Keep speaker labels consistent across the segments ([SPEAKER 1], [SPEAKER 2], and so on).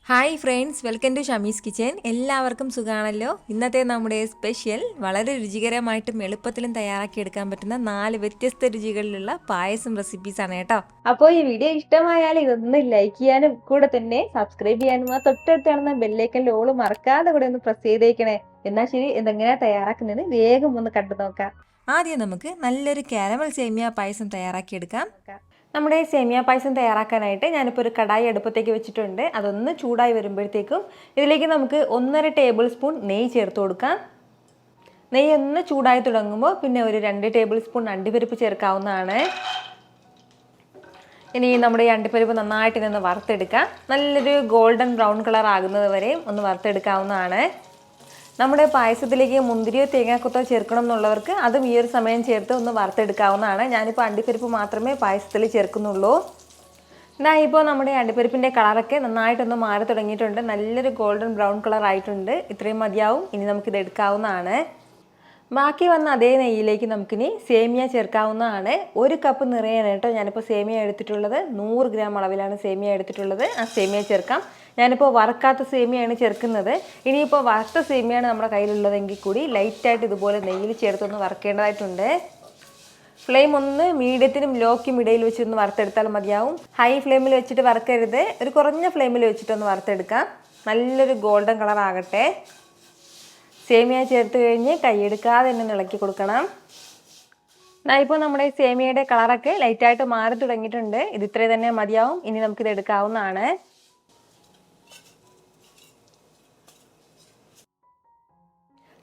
[SPEAKER 1] Hi friends, welcome to Shamee's kitchen. എല്ലാവർക്കും സുഖമാണല്ലോ. ഇന്നത്തെ നമ്മുടെ സ്പെഷ്യൽ വളരെ രുചികരമായിട്ടും എളുപ്പത്തിലും തയ്യാറാക്കിയെടുക്കാൻ പറ്റുന്ന 4 വ്യത്യസ്ത രുചികളിലുള്ള പായസം റെസിപ്പീസാണ് കേട്ടോ.
[SPEAKER 2] അപ്പോൾ ഈ വീഡിയോ ഇഷ്ടമായാൽ ഇതൊന്ന് ലൈക്ക് ചെയ്യാനും കൂടെ തന്നെ സബ്സ്ക്രൈബ് ചെയ്യാനും തൊട്ടടുത്ത് കാണുന്ന ബെല്ലൈക്കനിൽ ഓൾ മറക്കാതെ കൂടെ ഒന്ന് പ്രസ് ചെയ്തേക്കണേ. എന്നാൽ ശരി, ഇതെങ്ങനെയാ തയ്യാറാക്കുന്നത് വേഗം ഒന്ന് കണ്ടു നോക്കാം.
[SPEAKER 1] ആദ്യം നമുക്ക് നല്ലൊരു കാരമൽ സേമിയ പായസം തയ്യാറാക്കിയെടുക്കാം.
[SPEAKER 2] നമ്മുടെ സേമിയ പായസം തയ്യാറാക്കാനായിട്ട് ഞാനിപ്പോൾ ഒരു കടായി അടുപ്പത്തേക്ക് വെച്ചിട്ടുണ്ട്. അതൊന്ന് ചൂടായി വരുമ്പോഴത്തേക്കും ഇതിലേക്ക് നമുക്ക് 1.5 ടേബിൾ സ്പൂൺ നെയ്യ് ചേർത്ത് കൊടുക്കാം. നെയ്യ് ഒന്ന് ചൂടായി തുടങ്ങുമ്പോൾ പിന്നെ ഒരു 2 ടേബിൾ സ്പൂൺ അണ്ടിപ്പരിപ്പ് ചേർക്കാവുന്നതാണ്. ഇനി നമ്മുടെ ഈ അണ്ടിപ്പരിപ്പ് നന്നായിട്ട് ഇതൊന്ന് വറുത്തെടുക്കാം. നല്ലൊരു ഗോൾഡൻ ബ്രൗൺ കളർ ആകുന്നത് വരെയും ഒന്ന് വറുത്തെടുക്കാവുന്നതാണ്. നമ്മുടെ പായസത്തിലേക്ക് മുന്തിരിയോ തേങ്ങാക്കൊത്തോ ചേർക്കണം എന്നുള്ളവർക്ക് അതും ഈ ഒരു സമയം ചേർത്ത് ഒന്ന് വറുത്തെടുക്കാവുന്നതാണ്. ഞാനിപ്പോൾ അണ്ടിപ്പരിപ്പ് മാത്രമേ പായസത്തിൽ ചേർക്കുന്നുള്ളൂ. ഇപ്പോൾ നമ്മുടെ അണ്ടിപ്പരിപ്പിൻ്റെ കളറൊക്കെ നന്നായിട്ടൊന്ന് മാറി തുടങ്ങിയിട്ടുണ്ട്. നല്ലൊരു ഗോൾഡൻ ബ്രൗൺ കളർ ആയിട്ടുണ്ട്. ഇത്രയും മതിയാവും. ഇനി നമുക്കിത് എടുക്കാവുന്നതാണ്. ബാക്കി വന്ന അതേ നെയ്യിലേക്ക് നമുക്കിനി സേമിയ ചേർക്കാവുന്നതാണ്. 1 കപ്പ് നിറയാണ് കേട്ടോ ഞാനിപ്പോൾ സേമിയ എടുത്തിട്ടുള്ളത്. 100 ഗ്രാം അളവിലാണ് സേമിയ എടുത്തിട്ടുള്ളത്. ആ സേമിയ ചേർക്കാം. ഞാനിപ്പോൾ വറുക്കാത്ത സേമിയാണ് ചേർക്കുന്നത്. ഇനിയിപ്പോൾ വറുത്ത സേമിയാണ് നമ്മുടെ കയ്യിലുള്ളതെങ്കിൽ കൂടി ലൈറ്റായിട്ട് ഇതുപോലെ നെയ്യിൽ ചേർത്തൊന്ന് വറുക്കേണ്ടതായിട്ടുണ്ട്. ഫ്ലെയിം ഒന്ന് മീഡിയത്തിനും ലോക്കും ഇടയിൽ വെച്ചൊന്ന് വറുത്തെടുത്താൽ മതിയാവും. ഹൈ ഫ്ലെയിമിൽ വെച്ചിട്ട് വറുക്കരുത്. ഒരു കുറഞ്ഞ ഫ്ലെയിമിൽ വെച്ചിട്ടൊന്ന് വറുത്തെടുക്കാം. നല്ലൊരു ഗോൾഡൻ കളർ ആകട്ടെ. സേമിയ ചേർത്ത് കഴിഞ്ഞ് കൈയെടുക്കാതെ തന്നെ ഇളക്കി കൊടുക്കണം. ഇപ്പോൾ നമ്മുടെ സേമിയയുടെ കളറൊക്കെ ലൈറ്റായിട്ട് മാറി തുടങ്ങിയിട്ടുണ്ട്. ഇത് ഇത്രയും തന്നെ മതിയാവും. ഇനി നമുക്കിത് എടുക്കാവുന്നതാണ്.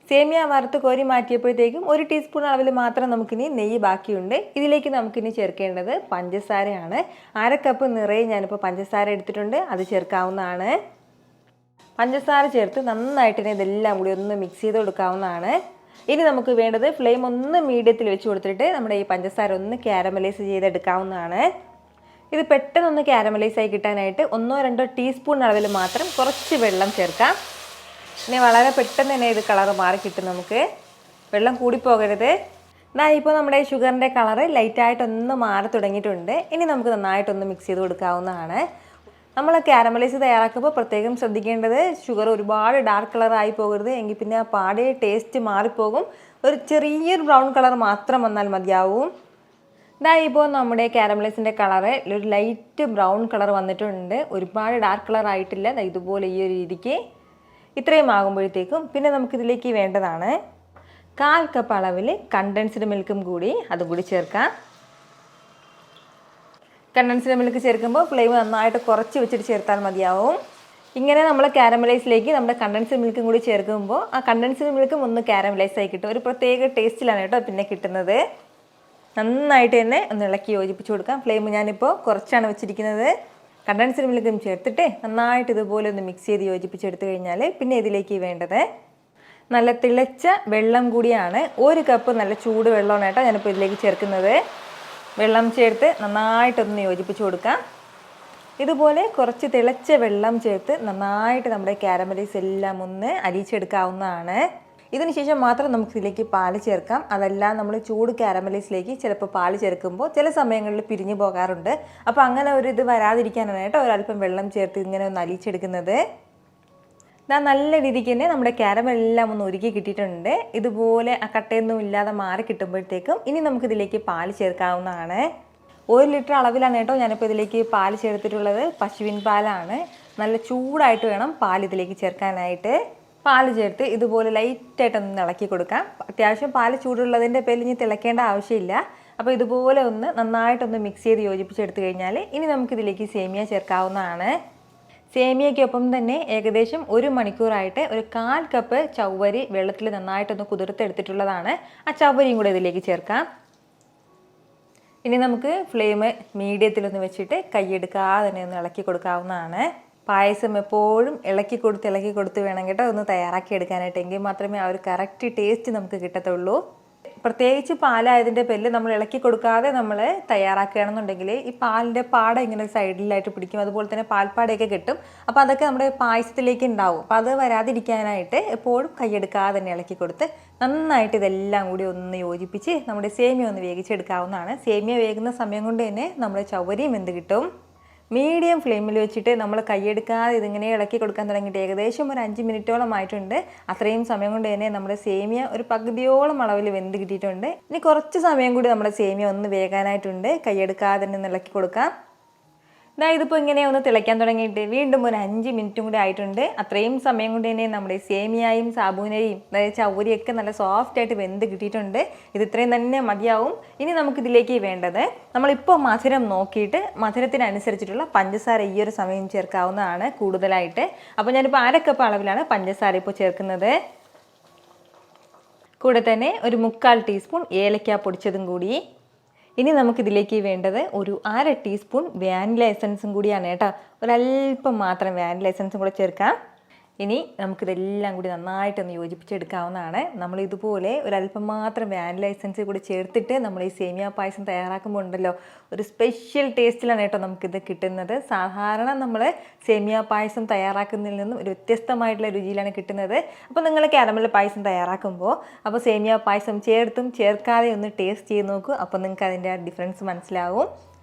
[SPEAKER 2] സേമിയ വറുത്ത് കോരി മാറ്റിയപ്പോഴത്തേക്കും 1 ടീസ്പൂൺ അളവിൽ മാത്രം നമുക്കിനി നെയ്യ് ബാക്കിയുണ്ട്. ഇതിലേക്ക് നമുക്കിനി ചേർക്കേണ്ടത് പഞ്ചസാരയാണ്. 1/2 കപ്പ് നിറയെ ഞാനിപ്പോൾ പഞ്ചസാര എടുത്തിട്ടുണ്ട്. അത് ചേർക്കാവുന്നതാണ്. പഞ്ചസാര ചേർത്ത് നന്നായിട്ട് ഇതെല്ലാം കൂടി ഒന്ന് മിക്സ് ചെയ്ത് കൊടുക്കാവുന്നതാണ്. ഇനി നമുക്ക് വേണ്ടത് ഫ്ലെയിം ഒന്ന് മീഡിയത്തിൽ വെച്ച് കൊടുത്തിട്ട് നമ്മുടെ ഈ പഞ്ചസാര ഒന്ന് കാരമലൈസ് ചെയ്തെടുക്കാവുന്നതാണ്. ഇത് പെട്ടെന്നൊന്ന് കാരമലൈസ് ആയി കിട്ടാനായിട്ട് 1-2 ടീസ്പൂൺ അളവിൽ മാത്രം കുറച്ച് വെള്ളം ചേർക്കാം. ഇനി വളരെ പെട്ടെന്ന് തന്നെ ഇത് കളർ മാറി കിട്ടും. നമുക്ക് വെള്ളം കൂടിപ്പോകരുത്. ഇപ്പോൾ നമ്മുടെ ഷുഗറിൻ്റെ കളറ് ലൈറ്റായിട്ടൊന്ന് മാറി തുടങ്ങിയിട്ടുണ്ട്. ഇനി നമുക്ക് നന്നായിട്ടൊന്ന് മിക്സ് ചെയ്ത് കൊടുക്കാവുന്നതാണ്. നമ്മൾ കാരമലൈസ് തയ്യാറാക്കുമ്പോൾ പ്രത്യേകം ശ്രദ്ധിക്കേണ്ടത് ഷുഗർ ഒരുപാട് ഡാർക്ക് കളറായി പോകരുത്. എങ്കിൽ പിന്നെ ആ പാടെ ടേസ്റ്റ് മാറിപ്പോകും. ഒരു ചെറിയൊരു ബ്രൗൺ കളർ മാത്രം വന്നാൽ മതിയാവും. ഇപ്പോൾ നമ്മുടെ കാരമലൈസിൻ്റെ കളറ് ഒരു ലൈറ്റ് ബ്രൗൺ കളർ വന്നിട്ടുണ്ട്. ഒരുപാട് ഡാർക്ക് കളർ ആയിട്ടില്ല. ഇതുപോലെ ഈ ഒരു രീതിക്ക് ഇത്രയും ആകുമ്പോഴത്തേക്കും പിന്നെ നമുക്കിതിലേക്ക് വേണ്ടതാണ് 1/4 കപ്പ് അളവിൽ കണ്ടൻസ്ഡ് മിൽക്കും കൂടി അതും കൂടി ചേർക്കാം. കണ്ടൻസ്ഡ് മിൽക്ക് ചേർക്കുമ്പോൾ ഫ്ലെയിം നന്നായിട്ട് കുറച്ച് വെച്ചിട്ട് ചേർത്താൽ മതിയാവും. ഇങ്ങനെ നമ്മൾ കാരമലൈസിലേക്ക് നമ്മുടെ കണ്ടൻസ്ഡ് മിൽക്കും കൂടി ചേർക്കുമ്പോൾ ആ കണ്ടൻസ്ഡ് മിൽക്കും ഒന്ന് കാരമലൈസ് ആയി കിട്ടും. ഒരു പ്രത്യേക ടേസ്റ്റിലാണ് കേട്ടോ പിന്നെ കിട്ടുന്നത്. നന്നായിട്ട് തന്നെ ഒന്ന് ഇളക്കി യോജിപ്പിച്ച് കൊടുക്കാം. ഫ്ലെയിം ഞാനിപ്പോൾ കുറച്ചാണ് വെച്ചിരിക്കുന്നത്. കണ്ടൻസ്ഡ് മിൽക്കും ചേർത്തിട്ട് നന്നായിട്ട് ഇതുപോലെ ഒന്ന് മിക്സ് ചെയ്ത് യോജിപ്പിച്ചെടുത്തു കഴിഞ്ഞാൽ പിന്നെ ഇതിലേക്ക് വേണ്ടത് നല്ല തിളച്ച വെള്ളം കൂടിയാണ്. 1 കപ്പ് നല്ല ചൂട് വെള്ളമാണ് കേട്ടോ ഞാനിപ്പോൾ ഇതിലേക്ക് ചേർക്കുന്നത്. വെള്ളം ചേർത്ത് നന്നായിട്ടൊന്ന് യോജിപ്പിച്ച് കൊടുക്കാം. ഇതുപോലെ കുറച്ച് തിളച്ച വെള്ളം ചേർത്ത് നന്നായിട്ട് നമ്മുടെ കാരമലൈസ് എല്ലാം ഒന്ന് അലിയിച്ചെടുക്കാവുന്നതാണ്. ഇതിനുശേഷം മാത്രം നമുക്കിതിലേക്ക് പാല് ചേർക്കാം. അതല്ല നമ്മൾ ചൂട് കാരമലൈസിലേക്ക് ചിലപ്പോൾ പാല് ചേർക്കുമ്പോൾ ചില സമയങ്ങളിൽ പിരിഞ്ഞു പോകാറുണ്ട്. അപ്പോൾ അങ്ങനെ ഒരു ഇത് വരാതിരിക്കാനാണ് കേട്ടോ ഒരല്പം വെള്ളം ചേർത്ത് ഇങ്ങനെ ഒന്ന് അലിയിച്ചെടുക്കുന്നത്. നല്ല രീതിക്ക് തന്നെ നമ്മുടെ കാരമൽ എല്ലാം ഒന്ന് ഒരുക്കി കിട്ടിയിട്ടുണ്ട്. ഇതുപോലെ ആ കട്ടയൊന്നും ഇല്ലാതെ മാറി കിട്ടുമ്പോഴത്തേക്കും ഇനി നമുക്കിതിലേക്ക് പാല് ചേർക്കാവുന്നതാണ്. 1 ലിറ്റർ അളവിലാണ് കേട്ടോ ഞാനിപ്പോൾ ഇതിലേക്ക് പാല് ചേർത്തിട്ടുള്ളത്. പശുവിൻ പാലാണ്. നല്ല ചൂടായിട്ട് വേണം പാൽ ഇതിലേക്ക് ചേർക്കാനായിട്ട്. പാല് ചേർത്ത് ഇതുപോലെ ലൈറ്റായിട്ടൊന്ന് ഇളക്കി കൊടുക്കാം. അത്യാവശ്യം പാല് ചൂടുള്ളതിൻ്റെ പേരിൽ ഇനി തിളക്കേണ്ട ആവശ്യമില്ല. അപ്പോൾ ഇതുപോലെ ഒന്ന് നന്നായിട്ടൊന്ന് മിക്സ് ചെയ്ത് യോജിപ്പിച്ചെടുത്തു കഴിഞ്ഞാൽ ഇനി നമുക്കിതിലേക്ക് സേമിയ ചേർക്കാവുന്നതാണ്. സേമിയയ്ക്കൊപ്പം തന്നെ ഏകദേശം 1 മണിക്കൂറായിട്ട് ഒരു 1/4 കപ്പ് ചവ്വരി വെള്ളത്തിൽ നന്നായിട്ടൊന്ന് കുതിർത്തെടുത്തിട്ടുള്ളതാണ്. ആ ചവ്വരിയും കൂടെ ഇതിലേക്ക് ചേർക്കാം. ഇനി നമുക്ക് ഫ്ലെയിം മീഡിയത്തിലൊന്ന് വെച്ചിട്ട് കൈയെടുക്കാതെ തന്നെ ഒന്ന് ഇളക്കി കൊടുക്കാവുന്നതാണ്. പായസം എപ്പോഴും ഇളക്കി കൊടുത്ത് വേണം കേട്ടോ ഒന്ന് തയ്യാറാക്കി എടുക്കാനായിട്ട്. എങ്കിൽ മാത്രമേ ആ ഒരു കറക്റ്റ് ടേസ്റ്റ് നമുക്ക് കിട്ടത്തുള്ളൂ. പ്രത്യേകിച്ച് പാലായതിൻ്റെ പേരിൽ നമ്മൾ ഇളക്കി കൊടുക്കാതെ നമ്മൾ തയ്യാറാക്കുകയാണെന്നുണ്ടെങ്കിൽ ഈ പാലിൻ്റെ പാട ഇങ്ങനെ സൈഡിലായിട്ട് പിടിക്കും. അതുപോലെ തന്നെ പാൽപ്പാടയൊക്കെ കിട്ടും. അപ്പോൾ അതൊക്കെ നമ്മുടെ പായസത്തിലേക്ക് ഉണ്ടാവും. അപ്പോൾ അത് വരാതിരിക്കാനായിട്ട് എപ്പോഴും കൈയെടുക്കാതെ തന്നെ ഇളക്കി കൊടുത്ത് നന്നായിട്ട് ഇതെല്ലാം കൂടി ഒന്ന് യോജിപ്പിച്ച് നമ്മുടെ സേമിയ ഒന്ന് വേവിച്ചെടുക്കാവുന്നതാണ്. സേമിയ വേകുന്ന സമയം കൊണ്ട് തന്നെ നമ്മുടെ ചവ്വരിയും വെന്ത് കിട്ടും. മീഡിയം ഫ്ലെയിമിൽ വെച്ചിട്ട് നമ്മൾ കൈയെടുക്കാതെ ഇതിങ്ങനെ ഇളക്കി കൊടുക്കാൻ തുടങ്ങിയിട്ട് ഏകദേശം ഒരു 5 മിനിറ്റോളം ആയിട്ടുണ്ട്. അത്രയും സമയം കൊണ്ട് തന്നെ നമ്മുടെ സേമിയ ഒരു പകുതിയോളം അളവിൽ വെന്ത് കിട്ടിയിട്ടുണ്ട്. ഇനി കുറച്ച് സമയം കൂടി നമ്മുടെ സേമിയ ഒന്ന് വേകാനായിട്ടുണ്ട്. കൈയെടുക്കാതെ തന്നെ ഇളക്കി കൊടുക്കാം. ഇതിപ്പോൾ ഇങ്ങനെ ഒന്ന് തിളയ്ക്കാൻ തുടങ്ങിയിട്ട് വീണ്ടും ഒരു 5 മിനിറ്റും കൂടി ആയിട്ടുണ്ട്. അത്രയും സമയം കൊണ്ട് തന്നെ നമ്മുടെ സേമിയയും സാബൂനയും അതായത് ചവരിയൊക്കെ നല്ല സോഫ്റ്റായിട്ട് വെന്ത് കിട്ടിയിട്ടുണ്ട്. ഇത് ഇത്രയും തന്നെ മതിയാവും. ഇനി നമുക്കിതിലേക്ക് വേണ്ടത് നമ്മളിപ്പോൾ മധുരം നോക്കിയിട്ട് മധുരത്തിനനുസരിച്ചിട്ടുള്ള പഞ്ചസാര ഈ ഒരു സമയം ചേർക്കാവുന്നതാണ് കൂടുതലായിട്ട്. അപ്പോൾ ഞാനിപ്പോൾ 1/2 കപ്പ് അളവിലാണ് പഞ്ചസാര ഇപ്പോൾ ചേർക്കുന്നത്. കൂടെ തന്നെ ഒരു 1/4 ടീസ്പൂൺ ഏലക്ക പൊടിച്ചതും കൂടി. ഇനി നമുക്കിതിലേക്ക് വേണ്ടത് ഒരു 1/2 ടീസ്പൂൺ വാനില എസൻസും കൂടിയാണ് കേട്ടോ. ഒരല്പം മാത്രം വാനില എസൻസും കൂടെ ചേർക്കാം. ഇനി നമുക്കിതെല്ലാം കൂടി നന്നായിട്ടൊന്ന് യോജിപ്പിച്ചെടുക്കാവുന്നതാണ്. നമ്മൾ ഇതുപോലെ ഒരല്പം മാത്രം വാനില എസൻസ് കൂടി ചേർത്തിട്ട് നമ്മൾ ഈ സേമിയ പായസം തയ്യാറാക്കുമ്പോൾ ഉണ്ടല്ലോ ഒരു സ്പെഷ്യൽ ടേസ്റ്റിലാണ് കേട്ടോ നമുക്കിത് കിട്ടുന്നത്. സാധാരണ നമ്മൾ സേമിയ പായസം തയ്യാറാക്കുന്നതിൽ നിന്നും ഒരു വ്യത്യസ്തമായിട്ടുള്ള രുചിയിലാണ് കിട്ടുന്നത്. അപ്പോൾ നിങ്ങൾ കാരമൽ പായസം തയ്യാറാക്കുമ്പോൾ അപ്പോൾ സേമിയ പായസം ചേർത്തും ചേർക്കാതെ ഒന്ന് ടേസ്റ്റ് ചെയ്ത് നോക്കൂ. അപ്പോൾ നിങ്ങൾക്ക് അതിൻ്റെ ആ ഡിഫറൻസ് മനസ്സിലാവും.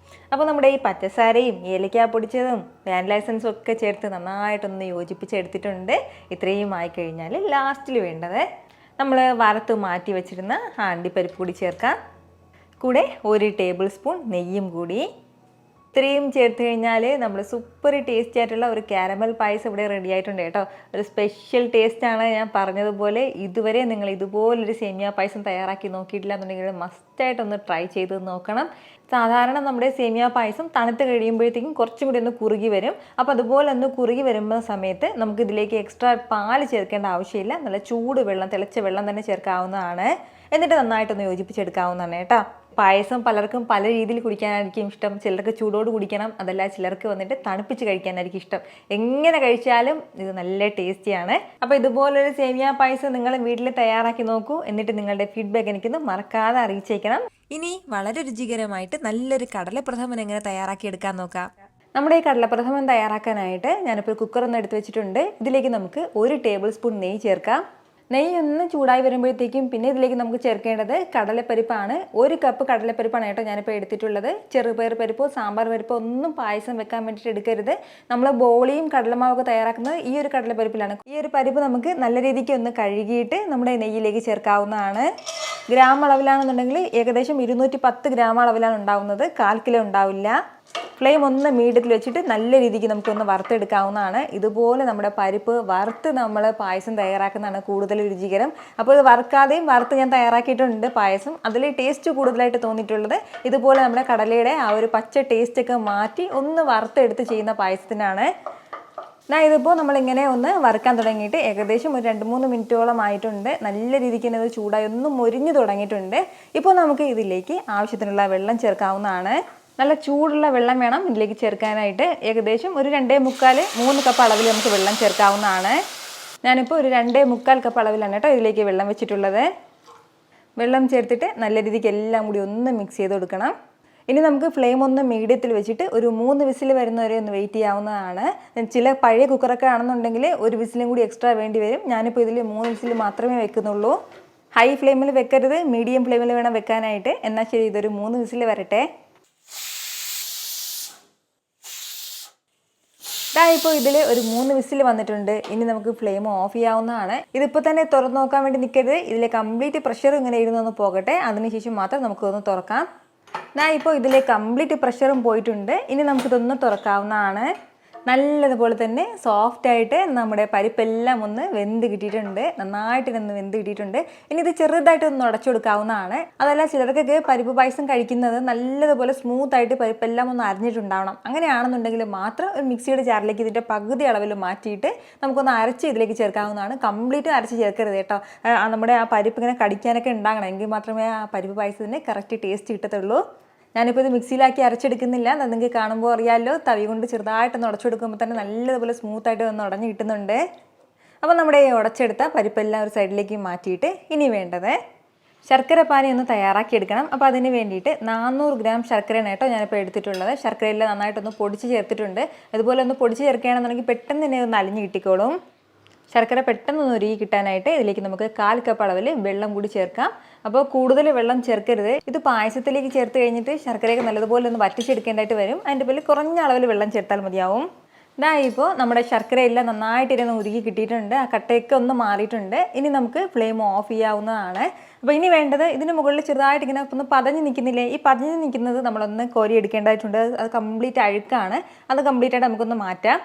[SPEAKER 2] അപ്പോൾ നമ്മുടെ ഈ പഞ്ചസാരയും ഏലക്ക പൊടിച്ചതും വാനില എസൻസും ഒക്കെ ചേർത്ത് നന്നായിട്ടൊന്ന് യോജിപ്പിച്ചെടുത്തിട്ടുണ്ട്. ഇത്രയും ആയിക്കഴിഞ്ഞാൽ ലാസ്റ്റിൽ വേണ്ടത് നമ്മൾ വറുത്ത് മാറ്റി വെച്ചിരുന്ന അണ്ടിപ്പരിപ്പ് കൂടി ചേർക്കാം. കൂടെ 1 ടേബിൾ സ്പൂൺ നെയ്യും കൂടി. ഇത്രയും ചേർത്ത് കഴിഞ്ഞാൽ നമ്മൾ സൂപ്പർ ടേസ്റ്റി ആയിട്ടുള്ള ഒരു കാരമൽ പായസം ഇവിടെ റെഡി ആയിട്ടുണ്ട് കേട്ടോ. ഒരു സ്പെഷ്യൽ ടേസ്റ്റാണ്. ഞാൻ പറഞ്ഞതുപോലെ ഇതുവരെ നിങ്ങൾ ഇതുപോലൊരു സേമിയ പായസം തയ്യാറാക്കി നോക്കിയിട്ടില്ല എന്നുണ്ടെങ്കിൽ മസ്റ്റായിട്ടൊന്ന് ട്രൈ ചെയ്ത് നോക്കണം. സാധാരണ നമ്മുടെ സേമിയ പായസം തണുത്ത് കഴിയുമ്പോഴത്തേക്കും കുറച്ചും കൂടി ഒന്ന് കുറുകി വരും. അപ്പോൾ അതുപോലെ ഒന്ന് കുറുകി വരുന്ന സമയത്ത് നമുക്ക് ഇതിലേക്ക് എക്സ്ട്രാ പാല് ചേർക്കേണ്ട ആവശ്യമില്ല. നല്ല ചൂട് വെള്ളം, തിളച്ച വെള്ളം തന്നെ ചേർക്കാവുന്നതാണ്. എന്നിട്ട് നന്നായിട്ടൊന്ന് യോജിപ്പിച്ചെടുക്കാവുന്നതാണ് കേട്ടോ. പായസം പലർക്കും പല രീതിയിൽ കുടിക്കാനായിരിക്കും ഇഷ്ടം. ചിലർക്ക് ചൂടോട് കുടിക്കണം, അതല്ല ചിലർക്ക് വന്നിട്ട് തണുപ്പിച്ച് കഴിക്കാനായിരിക്കും ഇഷ്ടം. എങ്ങനെ കഴിച്ചാലും ഇത് നല്ല ടേസ്റ്റിയാണ്. അപ്പോൾ ഇതുപോലൊരു സേമിയ പായസം നിങ്ങൾ വീട്ടിൽ തയ്യാറാക്കി നോക്കൂ. എന്നിട്ട് നിങ്ങളുടെ ഫീഡ്ബാക്ക് എനിക്കൊന്ന് മറക്കാതെ അറിയിച്ചേക്കണം.
[SPEAKER 1] ഇനി വളരെ രുചികരമായിട്ട് നല്ലൊരു കടലപ്രഥമൻ എങ്ങനെ തയ്യാറാക്കി എടുക്കാൻ നോക്കാം.
[SPEAKER 2] നമ്മുടെ ഈ കടലപ്രഥമൻ തയ്യാറാക്കാനായിട്ട് ഞാനിപ്പോൾ കുക്കറൊന്ന് എടുത്ത് വെച്ചിട്ടുണ്ട്. ഇതിലേക്ക് നമുക്ക് 1 ടേബിൾ സ്പൂൺ നെയ്യ് ചേർക്കാം. നെയ്യ് ഒന്ന് ചൂടായി വരുമ്പോഴത്തേക്കും പിന്നെ ഇതിലേക്ക് നമുക്ക് ചേർക്കേണ്ടത് കടലപ്പരിപ്പാണ്. 1 കപ്പ് കടലപ്പരിപ്പാണ് കേട്ടോ ഞാനിപ്പോൾ എടുത്തിട്ടുള്ളത്. ചെറുപയർ പരിപ്പോ സാമ്പാർ പരിപ്പോ ഒന്നും പായസം വെക്കാൻ വേണ്ടിയിട്ട് എടുക്കരുത്. നമ്മൾ ബോളിയും കടലമാവൊക്കെ തയ്യാറാക്കുന്നത് ഈ ഒരു കടലപ്പരിപ്പിലാണ്. ഈ ഒരു പരിപ്പ് നമുക്ക് നല്ല രീതിക്ക് ഒന്ന് കഴുകിയിട്ട് നമ്മുടെ നെയ്യിലേക്ക് ചേർക്കാവുന്നതാണ്. ഗ്രാം അളവിലാണെന്നുണ്ടെങ്കിൽ ഏകദേശം 210 ഗ്രാം അളവിലാണ് ഉണ്ടാവുന്നത്. 1/4 കിലോ ഉണ്ടാവില്ല. ഫ്ലെയിം ഒന്ന് മീഡിയത്തിൽ വെച്ചിട്ട് നല്ല രീതിക്ക് നമുക്കൊന്ന് വറുത്തെടുക്കാവുന്നതാണ്. ഇതുപോലെ നമ്മുടെ പരിപ്പ് വറുത്ത് നമ്മൾ പായസം തയ്യാറാക്കുന്നതാണ് കൂടുതൽ രുചികരം. അപ്പോൾ ഇത് വറുക്കാതെയും വറുത്ത് ഞാൻ തയ്യാറാക്കിയിട്ടുണ്ട് പായസം. അതിൽ ടേസ്റ്റ് കൂടുതലായിട്ട് തോന്നിയിട്ടുള്ളത് ഇതുപോലെ നമ്മുടെ കടലയുടെ ആ ഒരു പച്ച ടേസ്റ്റൊക്കെ മാറ്റി ഒന്ന് വറുത്തെടുത്ത് ചെയ്യുന്ന പായസത്തിനാണ്. ഇതിപ്പോൾ നമ്മളിങ്ങനെ ഒന്ന് വറുക്കാൻ തുടങ്ങിയിട്ട് ഏകദേശം ഒരു 2-3 മിനിറ്റോളം ആയിട്ടുണ്ട്. നല്ല രീതിക്ക് തന്നെ ഇത് ചൂടായി ഒന്ന് മൊരിഞ്ഞു തുടങ്ങിയിട്ടുണ്ട്. ഇപ്പോൾ നമുക്ക് ഇതിലേക്ക് ആവശ്യത്തിനുള്ള വെള്ളം ചേർക്കാവുന്നതാണ്. നല്ല ചൂടുള്ള വെള്ളം വേണം ഇതിലേക്ക് ചേർക്കാനായിട്ട്. ഏകദേശം ഒരു 2.25-3 കപ്പ് അളവിൽ നമുക്ക് വെള്ളം ചേർക്കാവുന്നതാണ്. ഞാനിപ്പോൾ ഒരു 2.25 കപ്പ് അളവിലാണ് കേട്ടോ ഇതിലേക്ക് വെള്ളം വെച്ചിട്ടുള്ളത്. വെള്ളം ചേർത്തിട്ട് നല്ല രീതിക്ക് എല്ലാം കൂടി ഒന്ന് മിക്സ് ചെയ്ത് കൊടുക്കണം. ഇനി നമുക്ക് ഫ്ലെയിം ഒന്ന് മീഡിയത്തിൽ വെച്ചിട്ട് ഒരു 3 വിസിൽ വരുന്നവരെ ഒന്ന് വെയിറ്റ് ചെയ്യാവുന്നതാണ്. ചില പഴയ കുക്കറൊക്കെ ആണെന്നുണ്ടെങ്കിൽ ഒരു വിസിലും കൂടി എക്സ്ട്രാ വേണ്ടി വരും. ഞാനിപ്പോൾ ഇതിൽ 3 വിസിൽ മാത്രമേ വെക്കുന്നുള്ളൂ. ഹൈ ഫ്ലെയിമിൽ വെക്കരുത്, മീഡിയം ഫ്ലെയിമിൽ വേണം വെക്കാനായിട്ട്. എന്നാൽ ശരി, ഇതൊരു 3 വിസിൽ വരട്ടെ. ഇപ്പോൾ ഇതിൽ ഒരു 3 വിസിൽ വന്നിട്ടുണ്ട്. ഇനി നമുക്ക് ഫ്ലെയിം ഓഫ് ചെയ്യാവുന്നതാണ്. ഇതിപ്പോൾ തന്നെ തുറന്ന് നോക്കാൻ വേണ്ടി നിൽക്കരുത്. ഇതിലെ കംപ്ലീറ്റ് പ്രഷർ ഇങ്ങനെ ഇരുന്നൊന്ന് പോകട്ടെ. അതിനുശേഷം മാത്രം നമുക്കൊന്ന് തുറക്കാം. ഇപ്പോൾ ഇതിലെ കംപ്ലീറ്റ് പ്രഷറും പോയിട്ടുണ്ട്. ഇനി നമുക്കിതൊന്ന് തുറക്കാവുന്നതാണ്. നല്ലതുപോലെ തന്നെ സോഫ്റ്റായിട്ട് നമ്മുടെ പരിപ്പെല്ലാം ഒന്ന് വെന്ത് കിട്ടിയിട്ടുണ്ട്. നന്നായിട്ട് ഒന്ന് വെന്ത് കിട്ടിയിട്ടുണ്ട്. ഇനി ഇത് ചെറുതായിട്ടൊന്ന് ഉടച്ചു കൊടുക്കാവുന്നതാണ്. അതല്ല ചിലർക്കൊക്കെ പരിപ്പ് പായസം കഴിക്കുന്നത് നല്ലതുപോലെ സ്മൂത്തായിട്ട് പരിപ്പെല്ലാം ഒന്ന് അരിഞ്ഞിട്ടുണ്ടാവണം. അങ്ങനെയാണെന്നുണ്ടെങ്കിൽ മാത്രം ഒരു മിക്സിയുടെ ജാറിലേക്ക് ഇതിൻ്റെ പകുതി അളവിൽ മാറ്റിയിട്ട് നമുക്കൊന്ന് അരച്ച് ഇതിലേക്ക് ചേർക്കാവുന്നതാണ്. കംപ്ലീറ്റ് അരച്ച് ചേർക്കരുത് കേട്ടോ. നമ്മുടെ ആ പരിപ്പ് ഇങ്ങനെ കടിക്കാനൊക്കെ ഉണ്ടാകണം. എങ്കിൽ മാത്രമേ ആ പരിപ്പ് പായസത്തിന് കറക്റ്റ് ടേസ്റ്റ് കിട്ടത്തുള്ളൂ. ഞാനിപ്പോൾ ഇത് മിക്സിയിലാക്കി അരച്ചെടുക്കുന്നില്ല. നിങ്ങൾക്ക് കാണുമ്പോൾ അറിയാമല്ലോ, തവി കൊണ്ട് ചെറുതായിട്ടൊന്ന് ഉടച്ചെടുക്കുമ്പോൾ തന്നെ നല്ലതുപോലെ സ്മൂത്തായിട്ട് ഒന്ന് ഉടഞ്ഞ് കിട്ടുന്നുണ്ട്. അപ്പോൾ നമ്മുടെ ഉടച്ചെടുത്ത പരിപ്പെല്ലാം ഒരു സൈഡിലേക്ക് മാറ്റിയിട്ട് ഇനി വേണ്ടത് ശർക്കര പാനി ഒന്ന് തയ്യാറാക്കിയെടുക്കണം. അപ്പോൾ അതിന് വേണ്ടിയിട്ട് 400 ഗ്രാം ശർക്കരയാണ് കേട്ടോ ഞാനിപ്പോൾ എടുത്തിട്ടുള്ളത്. ശർക്കരയെല്ലാം നന്നായിട്ടൊന്ന് പൊടിച്ച് ചേർത്തിട്ടുണ്ട്. അതുപോലെ ഒന്ന് പൊടിച്ച് ചേർക്കുകയാണെന്നുണ്ടെങ്കിൽ പെട്ടെന്ന് തന്നെ ഒന്ന് അലിഞ്ഞ് കിട്ടിക്കോളും. ശർക്കര പെട്ടെന്ന് ഉരുകി കിട്ടാനായിട്ട് ഇതിലേക്ക് നമുക്ക് 1/4 കപ്പ് അളവിൽ വെള്ളം കൂടി ചേർക്കാം. അപ്പോൾ കൂടുതൽ വെള്ളം ചേർക്കരുത്. ഇത് പായസത്തിലേക്ക് ചേർത്ത് കഴിഞ്ഞിട്ട് ശർക്കരയൊക്കെ നല്ലതുപോലെ ഒന്ന് വറ്റിച്ചെടുക്കേണ്ടതായിട്ട് വരും. അതിൻ്റെ പേരിൽ കുറഞ്ഞ അളവിൽ വെള്ളം ചേർത്താൽ മതിയാവും. ഇതാ ഇപ്പോൾ നമ്മുടെ ശർക്കരയെല്ലാം നന്നായിട്ട് ഇരുന്ന് ഉരുകി കിട്ടിയിട്ടുണ്ട്. ആ കട്ടയൊക്കെ ഒന്ന് മാറിയിട്ടുണ്ട്. ഇനി നമുക്ക് ഫ്ലെയിം ഓഫ് ചെയ്യാവുന്നതാണ്. അപ്പോൾ ഇനി വേണ്ടത് ഇതിന് മുകളിൽ ചെറുതായിട്ട് ഇങ്ങനെ ഒന്ന് പതഞ്ഞ് നിൽക്കുന്നില്ലേ, ഈ പതഞ്ഞ് നിൽക്കുന്നത് നമ്മളൊന്ന് കോരി എടുക്കേണ്ടതായിട്ടുണ്ട്. അത് കംപ്ലീറ്റ് അഴുക്കാണ്. അത് കംപ്ലീറ്റ് ആയിട്ട് നമുക്കൊന്ന് മാറ്റാം.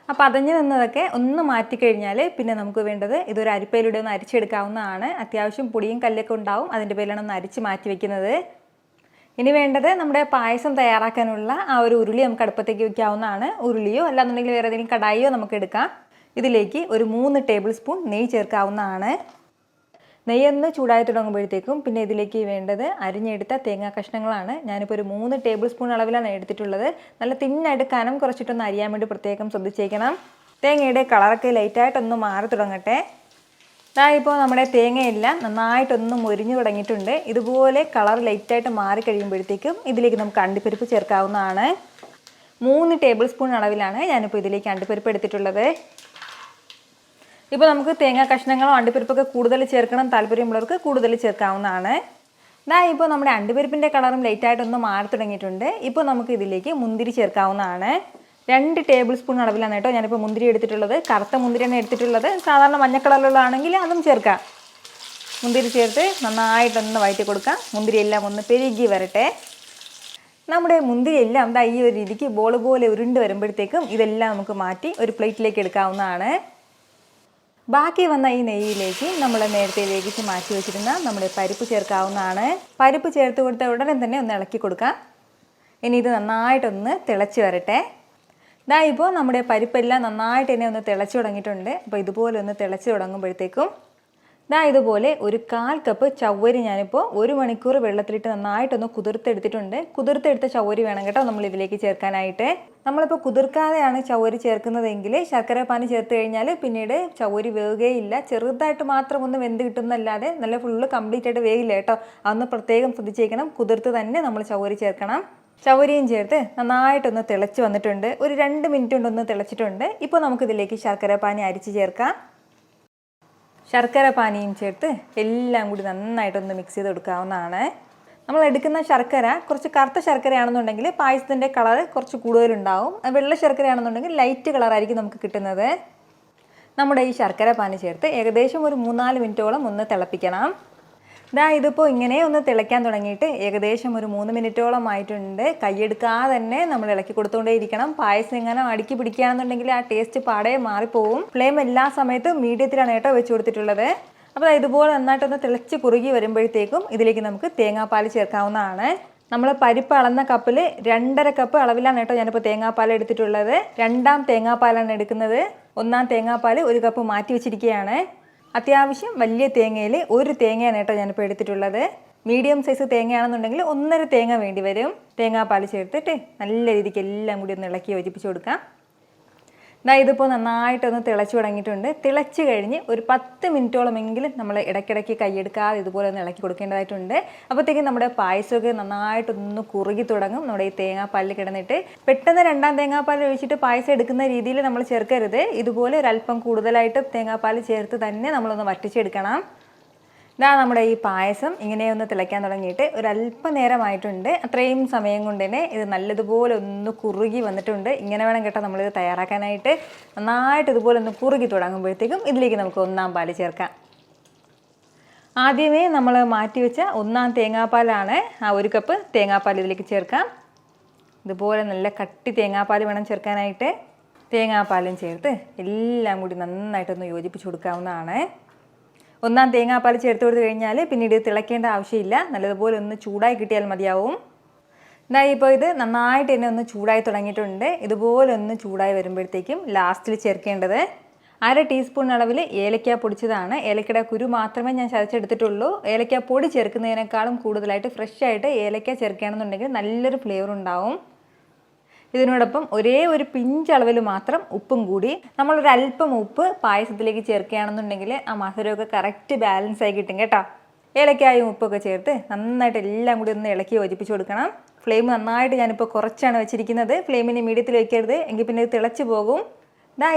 [SPEAKER 2] ആ പതഞ്ഞ് നിന്നതൊക്കെ ഒന്ന് മാറ്റിക്കഴിഞ്ഞാൽ പിന്നെ നമുക്ക് വേണ്ടത് ഇതൊരു അരിപ്പയിലൂടെ ഒന്ന് അരിച്ചെടുക്കാവുന്നതാണ്. അത്യാവശ്യം പൊടിയും കല്ലൊക്കെ ഉണ്ടാവും. അതിൻ്റെ പേരിലാണ് ഒന്ന് അരിച്ച് മാറ്റി വെക്കുന്നത്. ഇനി വേണ്ടത് നമ്മുടെ പായസം തയ്യാറാക്കാനുള്ള ആ ഒരു ഉരുളി നമുക്ക് അടുപ്പത്തേക്ക് വെക്കാവുന്നതാണ്. ഉരുളിയോ അല്ലാന്നുണ്ടെങ്കിൽ വേറെ ഏതെങ്കിലും കടായിയോ നമുക്ക് എടുക്കാം. ഇതിലേക്ക് ഒരു 3 ടേബിൾ സ്പൂൺ നെയ്യ് ചേർക്കാവുന്നതാണ്. നെയ്യൊന്ന് ചൂടായി തുടങ്ങുമ്പോഴത്തേക്കും പിന്നെ ഇതിലേക്ക് വേണ്ടത് അരിഞ്ഞെടുത്ത തേങ്ങാ കഷ്ണങ്ങളാണ്. ഞാനിപ്പോൾ ഒരു 3 ടേബിൾ സ്പൂൺ അളവിലാണ് എടുത്തിട്ടുള്ളത്. നല്ല തിന്നായിട്ട് കനം കുറച്ചിട്ടൊന്ന് അരിയാൻ വേണ്ടി പ്രത്യേകം ശ്രദ്ധിച്ചേക്കണം. തേങ്ങയുടെ കളറൊക്കെ ലൈറ്റായിട്ടൊന്ന് മാറി തുടങ്ങട്ടെ. ഇപ്പോൾ നമ്മുടെ തേങ്ങയെല്ലാം നന്നായിട്ടൊന്ന് മൊരിഞ്ഞു തുടങ്ങിയിട്ടുണ്ട്. ഇതുപോലെ കളർ ലൈറ്റായിട്ട് മാറി കഴിയുമ്പോഴത്തേക്കും ഇതിലേക്ക് നമുക്ക് അണ്ടിപ്പരിപ്പ് ചേർക്കാവുന്നതാണ്. 3 ടേബിൾ സ്പൂൺ അളവിലാണ് ഞാനിപ്പോൾ ഇതിലേക്ക് അണ്ടിപ്പരിപ്പ് എടുത്തിട്ടുള്ളത്. ഇപ്പോൾ നമുക്ക് തേങ്ങാ കഷ്ണങ്ങളോ അണ്ടിപ്പരിപ്പൊക്കെ കൂടുതൽ ചേർക്കണം താല്പര്യമുള്ളവർക്ക് കൂടുതൽ ചേർക്കാവുന്നതാണ്. ഇപ്പോൾ നമ്മുടെ അണ്ടിപ്പരിപ്പിൻ്റെ കളറും ലൈറ്റായിട്ടൊന്ന് മാറി തുടങ്ങിയിട്ടുണ്ട്. ഇപ്പോൾ നമുക്ക് ഇതിലേക്ക് മുന്തിരി ചേർക്കാവുന്നതാണ്. 2 ടേബിൾ സ്പൂൺ അളവിലാണ് കേട്ടോ ഞാനിപ്പോൾ മുന്തിരി എടുത്തിട്ടുള്ളത്. കറുത്ത മുന്തിരിയാണ് എടുത്തിട്ടുള്ളത്. സാധാരണ മഞ്ഞക്കളറിലുള്ളതാണെങ്കിൽ അതും ചേർക്കാം. മുന്തിരി ചേർത്ത് നന്നായിട്ടൊന്ന് വഴറ്റി കൊടുക്കാം. മുന്തിരി എല്ലാം ഒന്ന് പെരുകി വരട്ടെ. നമ്മുടെ മുന്തിരി എല്ലാം ഈ ഒരു രീതിക്ക് ബോൾ പോലെ ഉരുണ്ട് വരുമ്പോഴത്തേക്കും ഇതെല്ലാം നമുക്ക് മാറ്റി ഒരു പ്ലേറ്റിലേക്ക് എടുക്കാവുന്നതാണ്. ബാക്കി വന്ന ഈ നെയ്യിലേക്ക് നമ്മൾ നേരത്തെ വേവിച്ച് മാറ്റി വെച്ചിരുന്ന നമ്മുടെ പരിപ്പ് ചേർക്കാവുന്നതാണ്. പരിപ്പ് ചേർത്ത് കൊടുത്ത ഉടനെ തന്നെ ഒന്ന് ഇളക്കി കൊടുക്കാം. ഇനി ഇത് നന്നായിട്ടൊന്ന് തിളച്ച് വരട്ടെ. ഇപ്പോൾ നമ്മുടെ പരിപ്പെല്ലാം നന്നായിട്ട് തന്നെ ഒന്ന് തിളച്ച് തുടങ്ങിയിട്ടുണ്ട്. അപ്പോൾ ഇതുപോലെ ഒന്ന് തിളച്ച് തുടങ്ങുമ്പോഴത്തേക്കും ഇതുപോലെ ഒരു 1/4 കപ്പ് ചവ്വരി ഞാനിപ്പോൾ 1 മണിക്കൂർ വെള്ളത്തിലിട്ട് നന്നായിട്ടൊന്ന് കുതിർത്തെടുത്തിട്ടുണ്ട്. കുതിർത്തെടുത്ത ചവ്വരി വേണം കേട്ടോ നമ്മൾ ഇതിലേക്ക് ചേർക്കാനായിട്ട്. നമ്മളിപ്പോൾ കുതിർക്കാതെയാണ് ചവ്വരി ചേർക്കുന്നതെങ്കിൽ ശർക്കര പാനി ചേർത്ത് കഴിഞ്ഞാൽ പിന്നീട് ചവ്വരി വേവുകയില്ല. ചെറുതായിട്ട് മാത്രം ഒന്ന് വെന്ത് കിട്ടുന്നല്ലാതെ നല്ല ഫുള്ള് കംപ്ലീറ്റ് ആയിട്ട് വേവില്ല കേട്ടോ. അതൊന്ന് പ്രത്യേകം ശ്രദ്ധിച്ചേക്കണം. കുതിർത്ത് തന്നെ നമ്മൾ ചവ്വരി ചേർക്കണം. ചവ്വരിയും ചേർത്ത് നന്നായിട്ടൊന്ന് തിളച്ച് വന്നിട്ടുണ്ട്. ഒരു 2 മിനിറ്റ് കൊണ്ടൊന്ന് തിളച്ചിട്ടുണ്ട്. ഇപ്പോൾ നമുക്കിതിലേക്ക് ശർക്കര പാനി അരിച്ച് ചേർക്കാം. ശർക്കര പാനിയും ചേർത്ത് എല്ലാം കൂടി നന്നായിട്ടൊന്ന് മിക്സ് ചെയ്ത് കൊടുക്കാവുന്നതാണ്. നമ്മൾ എടുക്കുന്ന ശർക്കര കുറച്ച് കറുത്ത ശർക്കരയാണെന്നുണ്ടെങ്കിൽ പായസത്തിൻ്റെ കളർ കുറച്ച് കൂടുതലുണ്ടാവും. വെള്ള ശർക്കരയാണെന്നുണ്ടെങ്കിൽ ലൈറ്റ് കളറായിരിക്കും നമുക്ക് കിട്ടുന്നത്. നമ്മുടെ ഈ ശർക്കര പാനി ചേർത്ത് ഏകദേശം ഒരു 3-4 മിനിറ്റോളം ഒന്ന് തിളപ്പിക്കണം. ഇതിപ്പോൾ ഇങ്ങനെ ഒന്ന് തിളയ്ക്കാൻ തുടങ്ങിയിട്ട് ഏകദേശം ഒരു 3 മിനിറ്റോളം ആയിട്ടുണ്ട്. കൈയെടുക്കാതെ തന്നെ നമ്മൾ ഇളക്കി കൊടുത്തുകൊണ്ടേ ഇരിക്കണം. പായസം ഇങ്ങനെ അടുക്കി പിടിക്കുകയാണെന്നുണ്ടെങ്കിൽ ആ ടേസ്റ്റ് പാടെ മാറിപ്പോവും. ഫ്ലെയിം എല്ലാ സമയത്തും മീഡിയത്തിലാണ് കേട്ടോ വെച്ച് കൊടുത്തിട്ടുള്ളത്. അപ്പോൾ ഇതുപോലെ നന്നായിട്ടൊന്ന് തിളച്ച് കുറുകി വരുമ്പോഴത്തേക്കും ഇതിലേക്ക് നമുക്ക് തേങ്ങാപ്പാൽ ചേർക്കാവുന്നതാണ്. നമ്മൾ പരിപ്പ് അളന്ന കപ്പിൽ 2.5 കപ്പ് അളവിലാണ് കേട്ടോ ഞാനിപ്പോൾ തേങ്ങാപ്പാൽ എടുത്തിട്ടുള്ളത്. 2ാം തേങ്ങാപ്പാലാണ് എടുക്കുന്നത്. 1ാം തേങ്ങാപ്പാൽ 1 കപ്പ് മാറ്റി വെച്ചിരിക്കുകയാണ്. അത്യാവശ്യം വലിയ തേങ്ങയിൽ 1 തേങ്ങയാണ് കേട്ടോ ഞാനിപ്പോൾ എടുത്തിട്ടുള്ളത്. മീഡിയം സൈസ് തേങ്ങയാണെന്നുണ്ടെങ്കിൽ 1.5 തേങ്ങ വേണ്ടി വരും. തേങ്ങാപ്പാൽ ചേർത്തിട്ട് നല്ല രീതിക്ക് എല്ലാം കൂടി ഒന്ന് ഇളക്കി യോജിപ്പിച്ച് കൊടുക്കാം. ഇതിപ്പോൾ നന്നായിട്ടൊന്ന് തിളച്ച് തുടങ്ങിയിട്ടുണ്ട്. തിളച്ച് കഴിഞ്ഞ് ഒരു 10 മിനിറ്റോളമെങ്കിലും നമ്മൾ ഇടയ്ക്കിടയ്ക്ക് കൈയെടുക്കാതെ ഇതുപോലെ ഒന്ന് ഇളക്കി കൊടുക്കേണ്ടതായിട്ടുണ്ട്. അപ്പോഴത്തേക്കും നമ്മുടെ പായസമൊക്കെ നന്നായിട്ടൊന്ന് കുറുകി തുടങ്ങും. നമ്മുടെ ഈ തേങ്ങാപ്പാലിൽ കിടന്നിട്ട് പെട്ടെന്ന് 2ാം തേങ്ങാപ്പാൽ ഒഴിച്ചിട്ട് പായസം എടുക്കുന്ന രീതിയിൽ നമ്മൾ ചേർക്കരുത്. ഇതുപോലെ ഒരല്പം കൂടുതലായിട്ട് തേങ്ങാപ്പാൽ ചേർത്ത് തന്നെ നമ്മളൊന്ന് വറ്റിച്ചെടുക്കണം. നമ്മുടെ ഈ പായസം ഇങ്ങനെയൊന്ന് തിളയ്ക്കാൻ തുടങ്ങിയിട്ട് ഒരല്പം നേരമായിട്ടുണ്ട്. അത്രയും സമയം കൊണ്ട് തന്നെ ഇത് നല്ലതുപോലെ ഒന്ന് കുറുകി വന്നിട്ടുണ്ട്. ഇങ്ങനെ വേണം കേട്ടോ നമ്മളിത് തയ്യാറാക്കാനായിട്ട്. നന്നായിട്ട് ഇതുപോലെ ഒന്ന് കുറുകി തുടങ്ങുമ്പോഴത്തേക്കും ഇതിലേക്ക് നമുക്ക് 1ാം പാൽ ചേർക്കാം. ആദ്യമേ നമ്മൾ മാറ്റി വെച്ച 1ാം തേങ്ങാപ്പാലാണ്. ആ 1 കപ്പ് തേങ്ങാപ്പാൽ ഇതിലേക്ക് ചേർക്കാം. ഇതുപോലെ നല്ല കട്ടി തേങ്ങാപ്പാൽ വേണം ചേർക്കാനായിട്ട്. തേങ്ങാപ്പാലും ചേർത്ത് എല്ലാം കൂടി നന്നായിട്ടൊന്ന് യോജിപ്പിച്ച് കൊടുക്കാവുന്നതാണ്. 1ാം തേങ്ങാപ്പാൽ ചേർത്ത് കൊടുത്തു കഴിഞ്ഞാൽ പിന്നീട് തിളയ്ക്കേണ്ട ആവശ്യമില്ല. നല്ലതുപോലെ ഒന്ന് ചൂടായി കിട്ടിയാൽ മതിയാവും. ഇപ്പോൾ ഇത് നന്നായിട്ട് തന്നെ ഒന്ന് ചൂടായി തുടങ്ങിയിട്ടുണ്ട്. ഇതുപോലെ ഒന്ന് ചൂടായി വരുമ്പോഴത്തേക്കും ലാസ്റ്റിൽ ചേർക്കേണ്ടത് 1/2 ടീസ്പൂൺ അളവിൽ ഏലക്ക പൊടിച്ചതാണ്. ഏലക്കയുടെ കുരു മാത്രമേ ഞാൻ ചതച്ചെടുത്തിട്ടുള്ളൂ. ഏലക്ക പൊടി ചേർക്കുന്നതിനേക്കാളും കൂടുതലായിട്ട് ഫ്രഷ് ആയിട്ട് ഏലക്ക ചേർക്കുകയാണെന്നുണ്ടെങ്കിൽ നല്ലൊരു ഫ്ലേവർ ഉണ്ടാവും. ഇതിനോടൊപ്പം ഒരേ ഒരു പിഞ്ച് അളവിൽ മാത്രം ഉപ്പും കൂടി നമ്മളൊരല്പം ഉപ്പ് പായസത്തിലേക്ക് ചേർക്കുകയാണെന്നുണ്ടെങ്കിൽ ആ മധുരമൊക്കെ കറക്റ്റ് ബാലൻസ് ആയി കിട്ടും കേട്ടോ. ഏലക്കായും ഉപ്പൊക്കെ ചേർത്ത് നന്നായിട്ട് എല്ലാം കൂടി ഒന്ന് ഇളക്കി യോജിപ്പിച്ച് കൊടുക്കണം. ഫ്ലെയിം നന്നായിട്ട് ഞാനിപ്പോൾ കുറച്ചാണ് വെച്ചിരിക്കുന്നത്. ഫ്ലെയിമിന് മീഡിയത്തിൽ വയ്ക്കരുത്, എങ്കിൽ പിന്നെ ഇത് തിളച്ച് പോകും.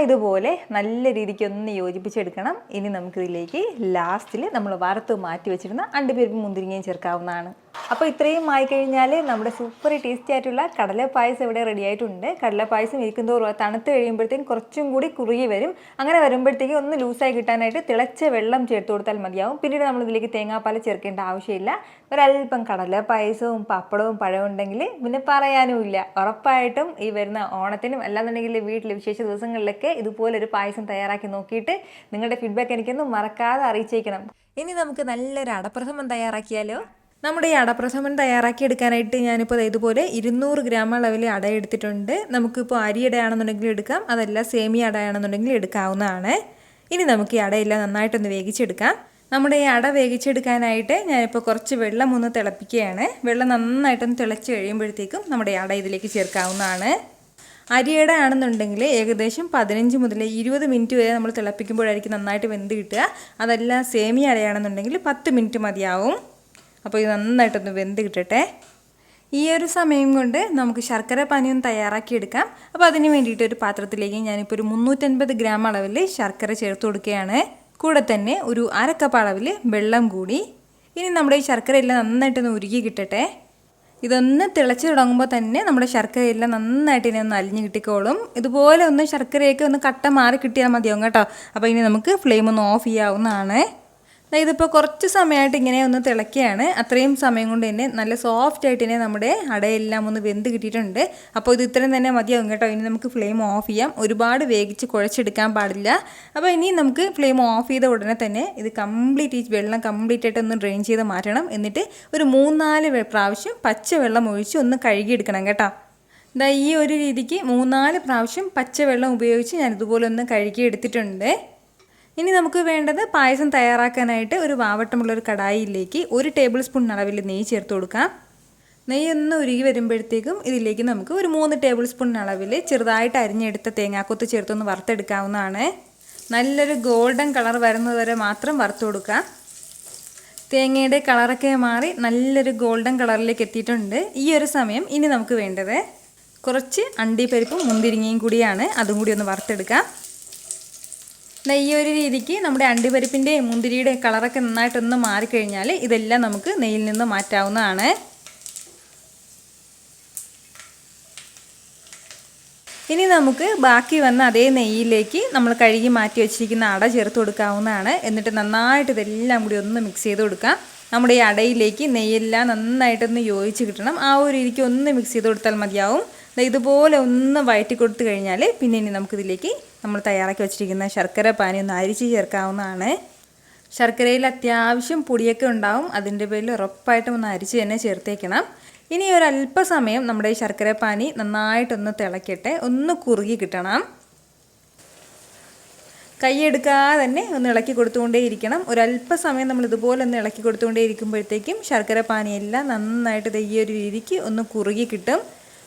[SPEAKER 2] ഇതുപോലെ നല്ല രീതിക്ക് ഒന്ന് യോജിപ്പിച്ചെടുക്കണം. ഇനി നമുക്കിതിലേക്ക് ലാസ്റ്റിൽ നമ്മൾ വറുത്ത് മാറ്റി വെച്ചിരുന്ന അണ്ടിപ്പരിപ്പ് മുന്തിരിങ്ങയും ചേർക്കാവുന്നതാണ്. അപ്പോൾ ഇത്രയും ആയിക്കഴിഞ്ഞാൽ നമ്മുടെ സൂപ്പർ ടേസ്റ്റി ആയിട്ടുള്ള കടലപ്പായസം ഇവിടെ റെഡി ആയിട്ടുണ്ട്. കടലപ്പായസം ഇരിക്കുന്തോറും തണുത്ത് കഴിയുമ്പോഴത്തേക്കും കുറച്ചും കൂടി കുറുകി വരും. അങ്ങനെ വരുമ്പോഴത്തേക്കും ഒന്ന് ലൂസായി കിട്ടാനായിട്ട് തിളച്ച വെള്ളം ചേർത്ത് കൊടുത്താൽ മതിയാവും. പിന്നീട് നമ്മളിതിലേക്ക് തേങ്ങാപ്പാൽ ചേർക്കേണ്ട ആവശ്യമില്ല. ഒരല്പം കടലപ്പായസവും പപ്പടവും പഴവും ഉണ്ടെങ്കിൽ പിന്നെ പറയാനുമില്ല. ഉറപ്പായിട്ടും ഈ വരുന്ന ഓണത്തിനും അല്ലാന്നുണ്ടെങ്കിൽ വീട്ടിൽ വിശേഷ ദിവസങ്ങളിലൊക്കെ ഇതുപോലൊരു പായസം തയ്യാറാക്കി നോക്കിയിട്ട് നിങ്ങളുടെ ഫീഡ്ബാക്ക് എനിക്കൊന്നും മറക്കാതെ അറിയിച്ചേക്കണം.
[SPEAKER 1] ഇനി നമുക്ക് നല്ലൊരു അടപ്രഥമൻ തയ്യാറാക്കിയാലോ? നമ്മുടെ ഈ അടപ്രഥമൻ തയ്യാറാക്കി എടുക്കാനായിട്ട് ഞാനിപ്പോൾ ഇതുപോലെ 200 ഗ്രാം അളവിൽ അട എടുത്തിട്ടുണ്ട്. നമുക്കിപ്പോൾ അരിയടയാണെന്നുണ്ടെങ്കിൽ എടുക്കാം, അതല്ല സേമിയ അടയാണെന്നുണ്ടെങ്കിൽ എടുക്കാവുന്നതാണ്. ഇനി നമുക്ക് ഈ അടയെല്ലാം നന്നായിട്ടൊന്ന് വേവിച്ചെടുക്കാം. നമ്മുടെ ഈ അട വേവിച്ചെടുക്കാനായിട്ട് ഞാനിപ്പോൾ കുറച്ച് വെള്ളം ഒന്ന് തിളപ്പിക്കുകയാണ്. വെള്ളം നന്നായിട്ടൊന്ന് തിളച്ച് കഴിയുമ്പോഴത്തേക്കും നമ്മുടെ അട ഇതിലേക്ക് ചേർക്കാവുന്നതാണ്. അരിയട ആണെന്നുണ്ടെങ്കിൽ ഏകദേശം 15 മുതൽ 20 മിനിറ്റ് വരെ നമ്മൾ തിളപ്പിക്കുമ്പോഴായിരിക്കും നന്നായിട്ട് വെന്ത് കിട്ടുക. അതല്ല സേമിയ അടയാണെന്നുണ്ടെങ്കിൽ 10 മിനിറ്റ് മതിയാവും. അപ്പോൾ ഇത് നന്നായിട്ടൊന്ന് വെന്ത് കിട്ടട്ടെ. ഈ ഒരു സമയം കൊണ്ട് നമുക്ക് ശർക്കര പാനിയും തയ്യാറാക്കിയെടുക്കാം. അപ്പോൾ അതിന് വേണ്ടിയിട്ട് ഒരു പാത്രത്തിലേക്ക് ഞാനിപ്പോൾ ഒരു 350 ഗ്രാം അളവിൽ ശർക്കര ചേർത്ത് കൊടുക്കുകയാണ്. കൂടെ തന്നെ ഒരു 1/2 കപ്പ് അളവിൽ വെള്ളം കൂടി. ഇനി നമ്മുടെ ഈ ശർക്കരയെല്ലാം നന്നായിട്ടൊന്ന് ഉരുകി കിട്ടട്ടെ. ഇതൊന്ന് തിളച്ച് തുടങ്ങുമ്പോൾ തന്നെ നമ്മുടെ ശർക്കരയെല്ലാം നന്നായിട്ട് ഇനി ഒന്ന് അലിഞ്ഞ് കിട്ടിക്കോളും. ഇതുപോലെ ഒന്ന് ശർക്കരയൊക്കെ ഒന്ന് കട്ട മാറി കിട്ടിയാൽ മതിയാവും കേട്ടോ. അപ്പോൾ ഇനി നമുക്ക് ഫ്ലെയിം ഒന്ന് ഓഫ് ചെയ്യാവുന്നതാണ്. ഇതിപ്പോൾ കുറച്ച് സമയമായിട്ട് ഇങ്ങനെ ഒന്ന് തിളക്കുകയാണ്. അത്രയും സമയം കൊണ്ട് തന്നെ നല്ല സോഫ്റ്റ് ആയിട്ട് തന്നെ നമ്മുടെ അടയെല്ലാം ഒന്ന് വെന്ത് കിട്ടിയിട്ടുണ്ട്. അപ്പോൾ ഇത് ഇത്രയും തന്നെ മതിയാവും കേട്ടോ. ഇനി നമുക്ക് ഫ്ലെയിം ഓഫ് ചെയ്യാം. ഒരുപാട് വേവിച്ച് കുഴച്ചെടുക്കാൻ പാടില്ല. അപ്പോൾ ഇനി നമുക്ക് ഫ്ലെയിം ഓഫ് ചെയ്ത ഉടനെ തന്നെ ഇത് കംപ്ലീറ്റ് ഈ വെള്ളം കംപ്ലീറ്റ് ആയിട്ട് ഒന്ന് ഡ്രെയിൻ ചെയ്ത് മാറ്റണം. എന്നിട്ട് ഒരു 3-4 പ്രാവശ്യം പച്ചവെള്ളം ഒഴിച്ച് ഒന്ന് കഴുകിയെടുക്കണം കേട്ടോ. ഈ ഒരു രീതിക്ക് 3-4 പ്രാവശ്യം പച്ചവെള്ളം ഉപയോഗിച്ച് ഞാൻ ഇതുപോലെ ഒന്ന് കഴുകിയെടുത്തിട്ടുണ്ട്. ഇനി നമുക്ക് വേണ്ടത് പായസം തയ്യാറാക്കാനായിട്ട് ഒരു വാവട്ടമുള്ളൊരു കടായിയിലേക്ക് 1 ടേബിൾ സ്പൂൺ അളവിൽ നെയ്യ് ചേർത്ത് കൊടുക്കാം. നെയ്യ് ഒന്ന് ഉരുകി വരുമ്പോഴത്തേക്കും ഇതിലേക്ക് നമുക്ക് ഒരു 3 ടേബിൾ സ്പൂൺ അളവിൽ ചെറുതായിട്ട് അരിഞ്ഞെടുത്ത തേങ്ങാക്കൊത്ത് ചേർത്തൊന്ന് വറുത്തെടുക്കാവുന്നതാണ്. നല്ലൊരു ഗോൾഡൻ കളർ വരുന്നത് വരെ മാത്രം വറുത്ത് കൊടുക്കാം. തേങ്ങയുടെ കളറൊക്കെ മാറി നല്ലൊരു ഗോൾഡൻ കളറിലേക്ക് എത്തിയിട്ടുണ്ട്. ഈ ഒരു സമയം ഇനി നമുക്ക് വേണ്ടത് കുറച്ച് അണ്ടിപ്പരിപ്പും മുന്തിരിങ്ങയും കൂടിയാണ്. അതും കൂടി ഒന്ന് വറുത്തെടുക്കാം. ഈ ഒരു രീതിക്ക് നമ്മുടെ അണ്ടിപ്പരിപ്പിൻ്റെയും മുന്തിരിയുടെ കളറൊക്കെ നന്നായിട്ടൊന്ന് മാറിക്കഴിഞ്ഞാൽ ഇതെല്ലാം നമുക്ക് നെയ്യിൽ നിന്ന് മാറ്റാവുന്നതാണ്. ഇനി നമുക്ക് ബാക്കി വന്ന അതേ നെയ്യിലേക്ക് നമ്മൾ കഴുകി മാറ്റി വെച്ചിരിക്കുന്ന അട ചേർത്ത് കൊടുക്കാവുന്നതാണ്. എന്നിട്ട് നന്നായിട്ട് ഇതെല്ലാം കൂടി ഒന്ന് മിക്സ് ചെയ്ത് കൊടുക്കാം. നമ്മുടെ ഈ അടയിലേക്ക് നെയ്യെല്ലാം നന്നായിട്ടൊന്ന് യോജിച്ച് കിട്ടണം. ആ ഒരു രീതിക്ക് ഒന്ന് മിക്സ് ചെയ്ത് കൊടുത്താൽ മതിയാവും. ഇതുപോലെ ഒന്ന് വഴറ്റി കൊടുത്തു കഴിഞ്ഞാൽ പിന്നെ ഇനി നമുക്കിതിലേക്ക് നമ്മൾ തയ്യാറാക്കി വെച്ചിരിക്കുന്ന ശർക്കര പാനി ഒന്ന് അരിച്ച് ചേർക്കാവുന്നതാണ്. ശർക്കരയിൽ അത്യാവശ്യം പൊടിയൊക്കെ ഉണ്ടാവും. അതിൻ്റെ പേരിൽ ഉറപ്പായിട്ടും ഒന്ന് അരിച്ച് തന്നെ ചേർത്തേക്കണം. ഇനി ഒരല്പസമയം നമ്മുടെ ഈ ശർക്കര പാനി നന്നായിട്ടൊന്ന് തിളക്കട്ടെ, ഒന്ന് കുറുകി കിട്ടണം. കൈയെടുക്കാതെ തന്നെ ഒന്ന് ഇളക്കി കൊടുത്തുകൊണ്ടേ ഇരിക്കണം. ഒരല്പസമയം നമ്മൾ ഇതുപോലെ ഒന്ന് ഇളക്കി കൊടുത്തുകൊണ്ടേ ഇരിക്കുമ്പോഴത്തേക്കും ശർക്കര പാനിയെല്ലാം നന്നായിട്ട് ഈ ഒരു രീതിക്ക് ഒന്ന് കുറുകി കിട്ടും.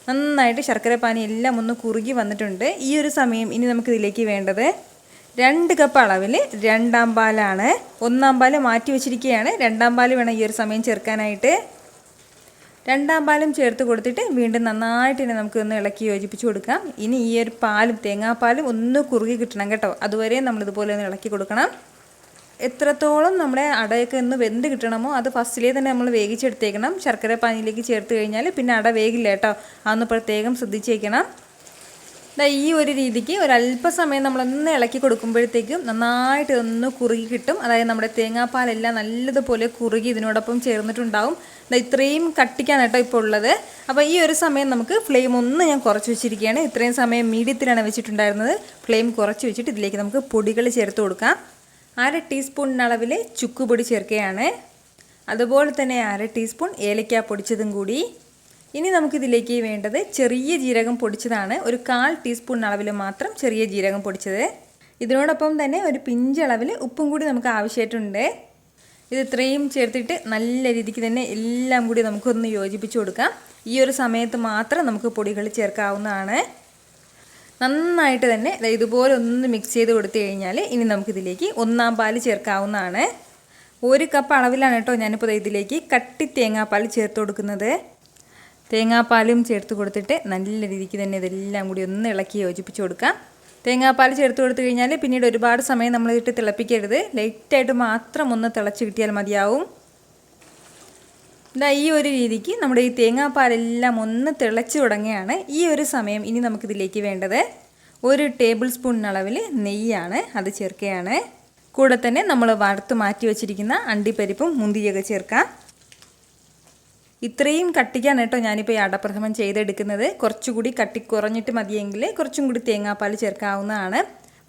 [SPEAKER 1] നന്നായിട്ട് ശർക്കര പാനി എല്ലാം ഒന്ന് കുറുകി വന്നിട്ടുണ്ട്. ഈ ഒരു സമയം ഇനി നമുക്കിതിലേക്ക് വേണ്ടത് 2 കപ്പ് അളവിൽ 2-ാം പാലാണ്. 1-ാം പാല് മാറ്റി വെച്ചിരിക്കുകയാണ്. 2-ാം പാല് വേണം ഈ ഒരു സമയം ചേർക്കാനായിട്ട്. 2-ാം പാലും ചേർത്ത് കൊടുത്തിട്ട് വീണ്ടും നന്നായിട്ട് ഇനി നമുക്കൊന്ന് ഇളക്കി യോജിപ്പിച്ച് കൊടുക്കാം. ഇനി ഈ ഒരു പാലും തേങ്ങാപ്പാലും ഒന്ന് കുറുകി കിട്ടണം കേട്ടോ. അതുവരെ നമ്മളിതുപോലെ ഒന്ന് ഇളക്കി കൊടുക്കണം. എത്രത്തോളം നമ്മുടെ അടയൊക്കെ ഒന്ന് വെന്ത് കിട്ടണമോ അത് ഫസ്റ്റിലേ തന്നെ നമ്മൾ വേവിച്ചെടുത്തേക്കണം. ശർക്കര പാനിയിലേക്ക് ചേർത്ത് കഴിഞ്ഞാൽ പിന്നെ അട വേഗില്ല കേട്ടോ. അതൊന്ന് പ്രത്യേകം ശ്രദ്ധിച്ചേക്കണം. ഈ ഒരു രീതിക്ക് ഒരല്പസമയം നമ്മളൊന്ന് ഇളക്കി കൊടുക്കുമ്പോഴത്തേക്കും നന്നായിട്ട് ഒന്ന് കുറുകി കിട്ടും. അതായത് നമ്മുടെ തേങ്ങാപ്പാലെല്ലാം നല്ലതുപോലെ കുറുകി ഇതിനോടൊപ്പം ചേർന്നിട്ടുണ്ടാവും. ഇത്രയും കട്ടിക്കാണ് കേട്ടോ ഇപ്പോൾ ഉള്ളത്. അപ്പോൾ ഈ ഒരു സമയം നമുക്ക് ഫ്ലെയിം ഒന്ന് ഞാൻ കുറച്ച് വെച്ചിരിക്കുകയാണ്. ഇത്രയും സമയം മീഡിയത്തിലാണ് വെച്ചിട്ടുണ്ടായിരുന്നത്. ഫ്ലെയിം കുറച്ച് വെച്ചിട്ട് ഇതിലേക്ക് നമുക്ക് പൊടികൾ ചേർത്ത് കൊടുക്കാം. 1/2 ടീസ്പൂൺ അളവിൽ ചുക്കുപൊടി ചേർക്കുകയാണ്. അതുപോലെ തന്നെ 1/2 ടീസ്പൂൺ ഏലക്ക പൊടിച്ചതും കൂടി. ഇനി നമുക്കിതിലേക്ക് വേണ്ടത് ചെറിയ ജീരകം പൊടിച്ചതാണ്. ഒരു 1/4 ടീസ്പൂൺ അളവിൽ മാത്രം ചെറിയ ജീരകം പൊടിച്ചത്. ഇതിനോടൊപ്പം തന്നെ ഒരു പിഞ്ചളവിൽ ഉപ്പും കൂടി നമുക്ക് ആവശ്യമായിട്ടുണ്ട്. ഇത് ഇത്രയും ചേർത്തിട്ട് നല്ല രീതിക്ക് തന്നെ എല്ലാം കൂടി നമുക്കൊന്ന് യോജിപ്പിച്ച് കൊടുക്കാം. ഈ ഒരു സമയത്ത് മാത്രം നമുക്ക് പൊടികൾ ചേർക്കാവുന്നതാണ്. നന്നായിട്ട് തന്നെ ഇതുപോലെ ഒന്ന് മിക്സ് ചെയ്ത് കൊടുത്തു കഴിഞ്ഞാൽ ഇനി നമുക്കിതിലേക്ക് 1-ാം പാല് ചേർക്കാവുന്നതാണ്. 1 കപ്പ് അളവിലാണ് കേട്ടോ ഞാനിപ്പോൾ ഇതിലേക്ക് കട്ടി തേങ്ങാപ്പാൽ ചേർത്ത് കൊടുക്കുന്നത്. തേങ്ങാപ്പാലും ചേർത്ത് കൊടുത്തിട്ട് നല്ല രീതിക്ക് തന്നെ ഇതെല്ലാം കൂടി ഒന്ന് ഇളക്കി യോജിപ്പിച്ച് കൊടുക്കാം. തേങ്ങാപ്പാൽ ചേർത്ത് കൊടുത്തു കഴിഞ്ഞാൽ പിന്നീട് ഒരുപാട് സമയം നമ്മളിട്ട് തിളപ്പിക്കരുത്. ലൈറ്റായിട്ട് മാത്രം ഒന്ന് തിളച്ച് കിട്ടിയാൽ മതിയാവും. ഈ ഒരു രീതിക്ക് നമ്മുടെ ഈ തേങ്ങാപ്പാലെല്ലാം ഒന്ന് തിളച്ച് തുടങ്ങുകയാണ്. ഈ ഒരു സമയം ഇനി നമുക്കിതിലേക്ക് വേണ്ടത് 1 ടേബിൾ സ്പൂൺ അളവിൽ നെയ്യാണ്. അത് ചേർക്കുകയാണ്. കൂടെ തന്നെ നമ്മൾ വറുത്ത് മാറ്റി വെച്ചിരിക്കുന്ന അണ്ടിപ്പരിപ്പും മുന്തിരിയൊക്കെ ചേർക്കാം. ഇത്രയും കട്ടിക്കാണ് കേട്ടോ ഞാനിപ്പോൾ ഈ അടപ്രഥമൻ ചെയ്തെടുക്കുന്നത്. കുറച്ചുകൂടി കട്ടി കുറഞ്ഞിട്ട് മതിയെങ്കിൽ കുറച്ചും കൂടി തേങ്ങാപ്പാൽ ചേർക്കാവുന്നതാണ്.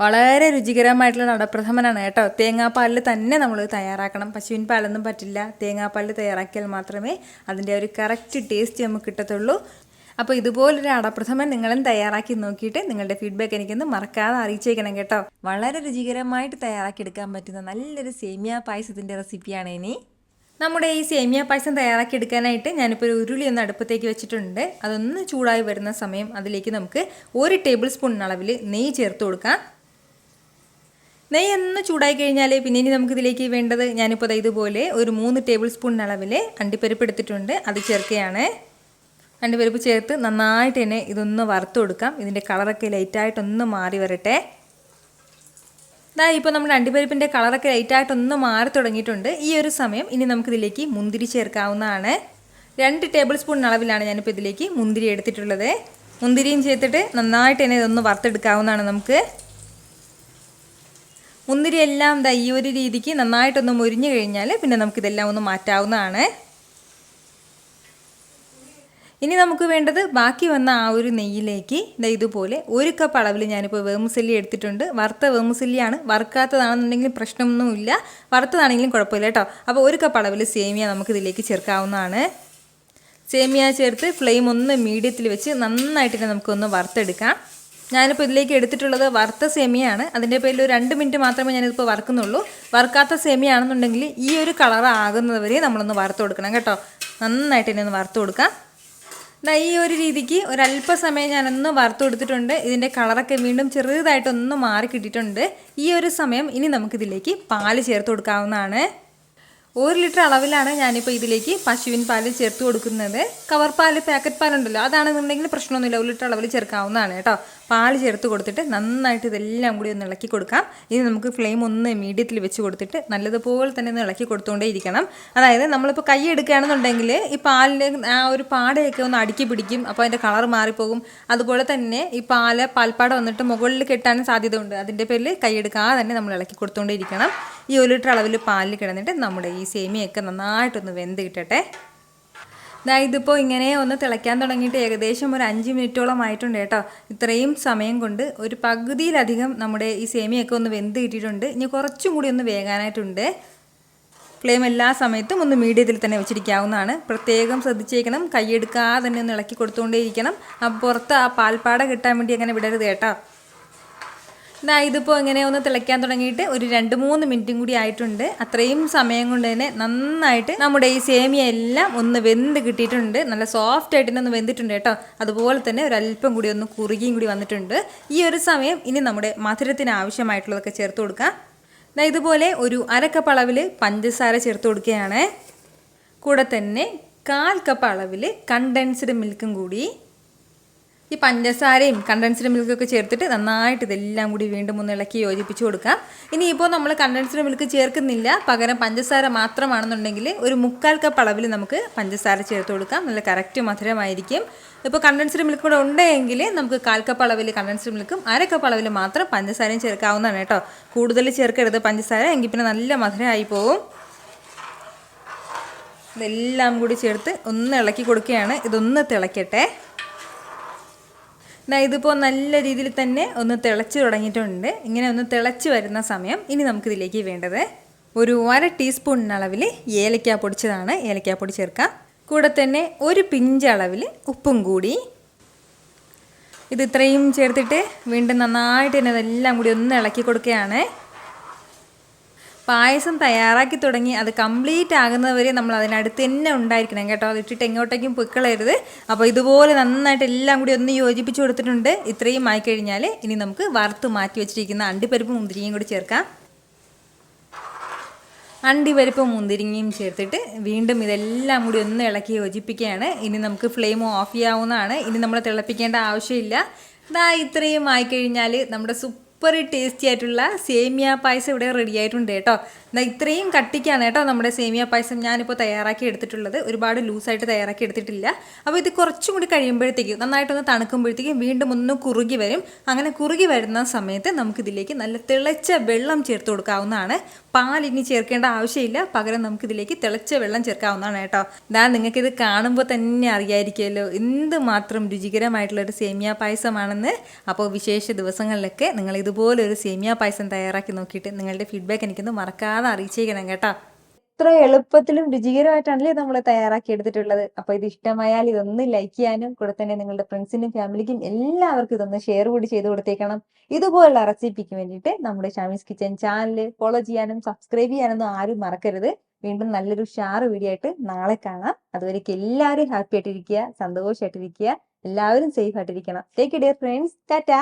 [SPEAKER 1] വളരെ രുചികരമായിട്ടുള്ള അടപ്രഥമനാണ് കേട്ടോ. തേങ്ങാപ്പാലിൽ തന്നെ നമ്മൾ തയ്യാറാക്കണം. പശുവിൻ പാലൊന്നും പറ്റില്ല. തേങ്ങാപ്പാലിൽ തയ്യാറാക്കിയാൽ മാത്രമേ അതിൻ്റെ ഒരു കറക്റ്റ് ടേസ്റ്റ് നമുക്ക് കിട്ടത്തുള്ളൂ. അപ്പോൾ ഇതുപോലൊരു അടപ്രഥമൻ നിങ്ങളും തയ്യാറാക്കി നോക്കിയിട്ട് നിങ്ങളുടെ ഫീഡ്ബാക്ക് എനിക്കൊന്ന് മറക്കാതെ അറിയിച്ചേക്കണം കേട്ടോ. വളരെ രുചികരമായിട്ട് തയ്യാറാക്കിയെടുക്കാൻ പറ്റുന്ന നല്ലൊരു സേമിയ പായസത്തിൻ്റെ റെസിപ്പിയാണ് ഇനി. നമ്മുടെ ഈ സേമിയ പായസം തയ്യാറാക്കി എടുക്കാനായിട്ട് ഞാനിപ്പോൾ ഒരു ഉരുളി ഒന്ന് അടുപ്പത്തേക്ക് വെച്ചിട്ടുണ്ട്. അതൊന്ന് ചൂടായി വരുന്ന സമയം അതിലേക്ക് നമുക്ക് 1 ടേബിൾ സ്പൂൺ അളവിൽ നെയ്യ് ചേർത്ത് കൊടുക്കാം. നെയ്യ് ഒന്ന് ചൂടായി കഴിഞ്ഞാൽ പിന്നെ ഇനി നമുക്കിതിലേക്ക് വേണ്ടത് ഞാനിപ്പോൾ ഇതുപോലെ ഒരു 3 ടേബിൾ സ്പൂൺ അളവിൽ അണ്ടിപ്പരിപ്പ് എടുത്തിട്ടുണ്ട്. അത് ചേർക്കുകയാണ്. അണ്ടിപ്പരിപ്പ് ചേർത്ത് നന്നായിട്ട് തന്നെ ഇതൊന്ന് വറുത്ത് കൊടുക്കാം. ഇതിൻ്റെ കളറൊക്കെ ലൈറ്റായിട്ടൊന്ന് മാറി വരട്ടെ. ഇപ്പോൾ നമ്മുടെ അണ്ടിപ്പരിപ്പിൻ്റെ കളറൊക്കെ ലൈറ്റായിട്ടൊന്ന് മാറി തുടങ്ങിയിട്ടുണ്ട്. ഈ ഒരു സമയം ഇനി നമുക്കിതിലേക്ക് മുന്തിരി ചേർക്കാവുന്നതാണ്. 2 ടേബിൾ സ്പൂൺ അളവിലാണ് ഞാനിപ്പോൾ ഇതിലേക്ക് മുന്തിരി എടുത്തിട്ടുള്ളത്. മുന്തിരിയും ചേർത്തിട്ട് നന്നായിട്ട് തന്നെ ഇതൊന്ന് വറുത്തെടുക്കാവുന്നതാണ് നമുക്ക്. മുന്തിരി എല്ലാം ഈ ഒരു രീതിക്ക് നന്നായിട്ടൊന്ന് മുരിഞ്ഞു കഴിഞ്ഞാൽ പിന്നെ നമുക്കിതെല്ലാം ഒന്ന് മാറ്റാവുന്നതാണ്. ഇനി നമുക്ക് വേണ്ടത് ബാക്കി വന്ന ആ ഒരു നെയ്യിലേക്ക് ഇതുപോലെ 1 കപ്പ് അളവിൽ ഞാനിപ്പോൾ വേമുസല്ലി എടുത്തിട്ടുണ്ട്. വറുത്ത വേമുസല്ലിയാണ്. വറുക്കാത്തതാണെന്നുണ്ടെങ്കിലും പ്രശ്നമൊന്നുമില്ല, വറുത്തതാണെങ്കിലും കുഴപ്പമില്ല കേട്ടോ. അപ്പോൾ 1 കപ്പ് അളവിൽ സേമിയ നമുക്കിതിലേക്ക് ചേർക്കാവുന്നതാണ്. സേമിയ ചേർത്ത് ഫ്ലെയിം ഒന്ന് മീഡിയത്തിൽ വെച്ച് നന്നായിട്ട് തന്നെ നമുക്കൊന്ന് വറുത്തെടുക്കാം. ഞാനിപ്പോൾ ഇതിലേക്ക് എടുത്തിട്ടുള്ളത് വറുത്ത സേമിയാണ്. അതിൻ്റെ പേരിൽ ഒരു 2 മിനിറ്റ് മാത്രമേ ഞാനിതിപ്പോൾ വറുക്കുന്നുള്ളൂ. വറുക്കാത്ത സേമിയ ആണെന്നുണ്ടെങ്കിൽ ഈ ഒരു കളർ ആകുന്നതുവരെ നമ്മളൊന്ന് വറുത്ത് കൊടുക്കണം കേട്ടോ. നന്നായിട്ട് തന്നെ ഒന്ന് വറുത്ത് കൊടുക്കാം. ഈ ഒരു രീതിക്ക് ഒരല്പസമയം ഞാനൊന്ന് വറുത്ത് കൊടുത്തിട്ടുണ്ട്. ഇതിൻ്റെ കളറൊക്കെ വീണ്ടും ചെറുതായിട്ടൊന്ന് മാറി കിട്ടിയിട്ടുണ്ട്. ഈ ഒരു സമയം ഇനി നമുക്കിതിലേക്ക് പാല് ചേർത്ത് കൊടുക്കാവുന്നതാണ്. 1 ലിറ്റർ അളവിലാണ് ഞാനിപ്പോൾ ഇതിലേക്ക് പശുവിൻ പാല് ചേർത്ത് കൊടുക്കുന്നത്. കവർ പാല്, പാക്കറ്റ് പാലുണ്ടല്ലോ, അതാണെന്നുണ്ടെങ്കിൽ പ്രശ്നമൊന്നുമില്ല, 1 ലിറ്റർ അളവിൽ ചേർക്കാവുന്നതാണ് കേട്ടോ. പാല് ചേർത്ത് കൊടുത്തിട്ട് നന്നായിട്ട് ഇതെല്ലാം കൂടി ഒന്ന് ഇളക്കി കൊടുക്കാം. ഇനി നമുക്ക് ഫ്ലെയിം ഒന്ന് മീഡിയത്തിൽ വെച്ച് കൊടുത്തിട്ട് നല്ലതുപോലെ തന്നെ ഒന്ന് ഇളക്കി കൊടുത്തുകൊണ്ടേ ഇരിക്കണം. അതായത് നമ്മളിപ്പോൾ കൈ എടുക്കുകയാണെന്നുണ്ടെങ്കിൽ ഈ പാലിൻ്റെ ആ ഒരു പാടയൊക്കെ ഒന്ന് അടുക്കി പിടിക്കും. അപ്പോൾ അതിൻ്റെ കളർ മാറിപ്പോകും. അതുപോലെ തന്നെ ഈ പാൽപ്പാട വന്നിട്ട് മുകളിൽ കെട്ടാനും സാധ്യതയുണ്ട്. അതിൻ്റെ പേരിൽ കൈ എടുക്കാതെ തന്നെ നമ്മൾ ഇളക്കി കൊടുത്തുകൊണ്ടേ ഇരിക്കണം. ഈ 1 ലിറ്റർ അളവിൽ പാലിൽ കിടന്നിട്ട് നമ്മുടെ ഈ സേമിയൊക്കെ നന്നായിട്ടൊന്ന് വെന്ത് കിട്ടട്ടെ. ഇതിപ്പോൾ ഇങ്ങനെ ഒന്ന് തിളയ്ക്കാൻ തുടങ്ങിയിട്ട് ഏകദേശം ഒരു 5 മിനിറ്റോളം ആയിട്ടുണ്ട് കേട്ടോ. ഇത്രയും സമയം കൊണ്ട് ഒരു പകുതിയിലധികം നമ്മുടെ ഈ സേമിയൊക്കെ ഒന്ന് വെന്ത് കിട്ടിയിട്ടുണ്ട്. ഇനി കുറച്ചും കൂടി ഒന്ന് വേകാനായിട്ടുണ്ട്. ഫ്ലെയിം എല്ലാ സമയത്തും ഒന്ന് മീഡിയത്തിൽ തന്നെ വെച്ചിരിക്കാവുന്നതാണ്. പ്രത്യേകം ശ്രദ്ധിച്ചേക്കണം, കൈയെടുക്കാതെ തന്നെ ഒന്ന് ഇളക്കി കൊടുത്തുകൊണ്ടേയിരിക്കണം. അപ്പോൾ പുറത്ത് ആ പാൽപ്പാട കിട്ടാൻ വേണ്ടി അങ്ങനെ വിടരുത് കേട്ടോ. ഇതിപ്പോൾ ഇങ്ങനെ ഒന്ന് തിളയ്ക്കാൻ തുടങ്ങിയിട്ട് ഒരു 2-3 മിനിറ്റും കൂടി ആയിട്ടുണ്ട്. അത്രയും സമയം കൊണ്ട് തന്നെ നന്നായിട്ട് നമ്മുടെ ഈ സേമിയ എല്ലാം ഒന്ന് വെന്ത് കിട്ടിയിട്ടുണ്ട്. നല്ല സോഫ്റ്റ് ആയിട്ട് തന്നെ ഒന്ന് വെന്തിട്ടുണ്ട് കേട്ടോ. അതുപോലെ തന്നെ ഒരല്പം കൂടി ഒന്ന് കുറുകിയും കൂടി വന്നിട്ടുണ്ട്. ഈ ഒരു സമയം ഇനി നമ്മുടെ മധുരത്തിന് ആവശ്യമായിട്ടുള്ളതൊക്കെ ചേർത്ത് കൊടുക്കാം. ഇതുപോലെ ഒരു 1/2 കപ്പ് അളവിൽ പഞ്ചസാര ചേർത്ത് കൊടുക്കുകയാണ്. കൂടെ തന്നെ 1/4 കപ്പ് അളവിൽ കണ്ടൻസ്ഡ് മിൽക്കും കൂടി. ഈ പഞ്ചസാരയും കണ്ടൻസ്ഡ് മിൽക്കൊക്കെ ചേർത്തിട്ട് നന്നായിട്ട് ഇതെല്ലാം കൂടി വീണ്ടും ഒന്ന് ഇളക്കി യോജിപ്പിച്ച് കൊടുക്കാം. ഇനിയിപ്പോൾ നമ്മൾ കണ്ടൻസ്ഡ് മിൽക്ക് ചേർക്കുന്നില്ല, പകരം പഞ്ചസാര മാത്രമാണെന്നുണ്ടെങ്കിൽ ഒരു 1/4 കപ്പ് അളവിൽ നമുക്ക് പഞ്ചസാര ചേർത്ത് കൊടുക്കാം. നല്ല കറക്റ്റ് മധുരമായിരിക്കും. ഇപ്പോൾ കണ്ടൻസ്ഡ് മിൽക്ക് കൂടെ ഉണ്ടെങ്കിൽ നമുക്ക് 1/4 കപ്പ് അളവിൽ കണ്ടൻസ്ഡ് മിൽക്കും 1/2 കപ്പ് അളവിൽ മാത്രം പഞ്ചസാരയും ചേർക്കാവുന്നതാണ് കേട്ടോ. കൂടുതൽ ചേർക്കരുത് പഞ്ചസാര, എങ്കിൽ പിന്നെ നല്ല മധുരമായി പോവും. ഇതെല്ലാം കൂടി ചേർത്ത് ഒന്ന് ഇളക്കി കൊടുക്കുകയാണ്. ഇതൊന്ന് തിളയ്ക്കട്ടെ. ഇതിപ്പോൾ നല്ല രീതിയിൽ തന്നെ ഒന്ന് തിളച്ച് തുടങ്ങിയിട്ടുണ്ട്. ഇങ്ങനെ ഒന്ന് തിളച്ച് വരുന്ന സമയം ഇനി നമുക്കിതിലേക്ക് വേണ്ടത് ഒരു 1/2 ടീസ്പൂൺ അളവിൽ ഏലക്ക പൊടിച്ചതാണ്. ഏലക്കാപ്പൊടി ചേർക്കാം. കൂടെ തന്നെ ഒരു പിഞ്ച് അളവിൽ ഉപ്പും കൂടി. ഇത് ഇത്രയും ചേർത്തിട്ട് വീണ്ടും നന്നായിട്ട് തന്നെ ഇതെല്ലാം കൂടി ഒന്ന് ഇളക്കി കൊടുക്കുകയാണ്. പായസം തയ്യാറാക്കി തുടങ്ങി അത് കംപ്ലീറ്റ് ആകുന്നതുവരെ നമ്മൾ അതിനടുത്ത് തന്നെ ഉണ്ടായിരിക്കണം കേട്ടോ. അതിട്ടിട്ട് എങ്ങോട്ടേക്കും പൊയ്ക്കളയരുത്. അപ്പോൾ ഇതുപോലെ നന്നായിട്ട് എല്ലാം കൂടി ഒന്ന് യോജിപ്പിച്ച് കൊടുത്തിട്ടുണ്ട്. ഇത്രയും ആയിക്കഴിഞ്ഞാൽ ഇനി നമുക്ക് വറുത്ത് മാറ്റി വെച്ചിരിക്കുന്ന അണ്ടിപ്പരിപ്പ് മുന്തിരിയും കൂടി ചേർക്കാം. അണ്ടിപ്പരിപ്പും മുന്തിരിങ്ങയും ചേർത്തിട്ട് വീണ്ടും ഇതെല്ലാം കൂടി ഒന്ന് ഇളക്കി യോജിപ്പിക്കുകയാണ്. ഇനി നമുക്ക് ഫ്ലെയിം ഓഫ് ചെയ്യാവുന്നതാണ്. ഇനി നമ്മൾ തിളപ്പിക്കേണ്ട ആവശ്യമില്ല. ഇത്രയും ആയിക്കഴിഞ്ഞാൽ നമ്മുടെ സൂപ്പർ ടേസ്റ്റി ആയിട്ടുള്ള സേമിയ പായസം ഇവിടെ റെഡി ആയിട്ടുണ്ട് കേട്ടോ. ഇത്രയും കട്ടിക്കാണ് കേട്ടോ നമ്മുടെ സേമിയ പായസം ഞാനിപ്പോൾ തയ്യാറാക്കി എടുത്തിട്ടുള്ളത്. ഒരുപാട് ലൂസായിട്ട് തയ്യാറാക്കി എടുത്തിട്ടില്ല. അപ്പോൾ ഇത് കുറച്ചും കൂടി കഴിയുമ്പോഴത്തേക്കും നന്നായിട്ടൊന്ന് തണുക്കുമ്പോഴത്തേക്കും വീണ്ടും ഒന്ന് കുറുകി വരും. അങ്ങനെ കുറുകി വരുന്ന സമയത്ത് നമുക്കിതിലേക്ക് നല്ല തിളച്ച വെള്ളം ചേർത്ത് കൊടുക്കാവുന്നതാണ്. പാലിനി ചേർക്കേണ്ട ആവശ്യമില്ല, പകരം നമുക്കിതിലേക്ക് തിളച്ച വെള്ളം ചേർക്കാവുന്നതാണ് കേട്ടോ. നിങ്ങൾക്കിത് കാണുമ്പോൾ തന്നെ അറിയായിരിക്കുമല്ലോ എന്തുമാത്രം രുചികരമായിട്ടുള്ളൊരു സേമിയ പായസമാണെന്ന്. അപ്പോൾ വിശേഷ ദിവസങ്ങളിലൊക്കെ നിങ്ങൾ ഇതുപോലെ ഒരു സേമിയ പായസം തയ്യാറാക്കി നോക്കിയിട്ട് നിങ്ങളുടെ ഫീഡ്ബാക്ക് എനിക്കൊന്ന് മറക്കാതെ അറിയിച്ചേക്കണം കേട്ടോ.
[SPEAKER 2] ഇത്ര എളുപ്പത്തിലും രുചികരമായിട്ടാണല്ലേ നമ്മൾ തയ്യാറാക്കി എടുത്തിട്ടുള്ളത്. അപ്പൊ ഇത് ഇഷ്ടമായാൽ ഇതൊന്ന് ലൈക്ക് ചെയ്യാനും കൂടെ തന്നെ നിങ്ങളുടെ ഫ്രണ്ട്സിനും ഫാമിലിക്കും എല്ലാവർക്കും ഇതൊന്ന് ഷെയർ കൂടി ചെയ്ത് കൊടുത്തേക്കണം. ഇതുപോലുള്ള റെസിപ്പിക്ക് വേണ്ടിയിട്ട് നമ്മുടെ ഷാമീസ് കിച്ചൻ ചാനൽ ഫോളോ ചെയ്യാനും സബ്സ്ക്രൈബ് ചെയ്യാനൊന്നും ആരും മറക്കരുത്. വീണ്ടും നല്ലൊരു ഷാർ വീഡിയോ ആയിട്ട് നാളെ കാണാം. അതുവരേക്കും എല്ലാവരും ഹാപ്പി ആയിട്ടിരിക്കുക, സന്തോഷമായിട്ടിരിക്കുക, എല്ലാവരും സേഫ് ആയിട്ടിരിക്കണം. Take care friends. ടാറ്റാ.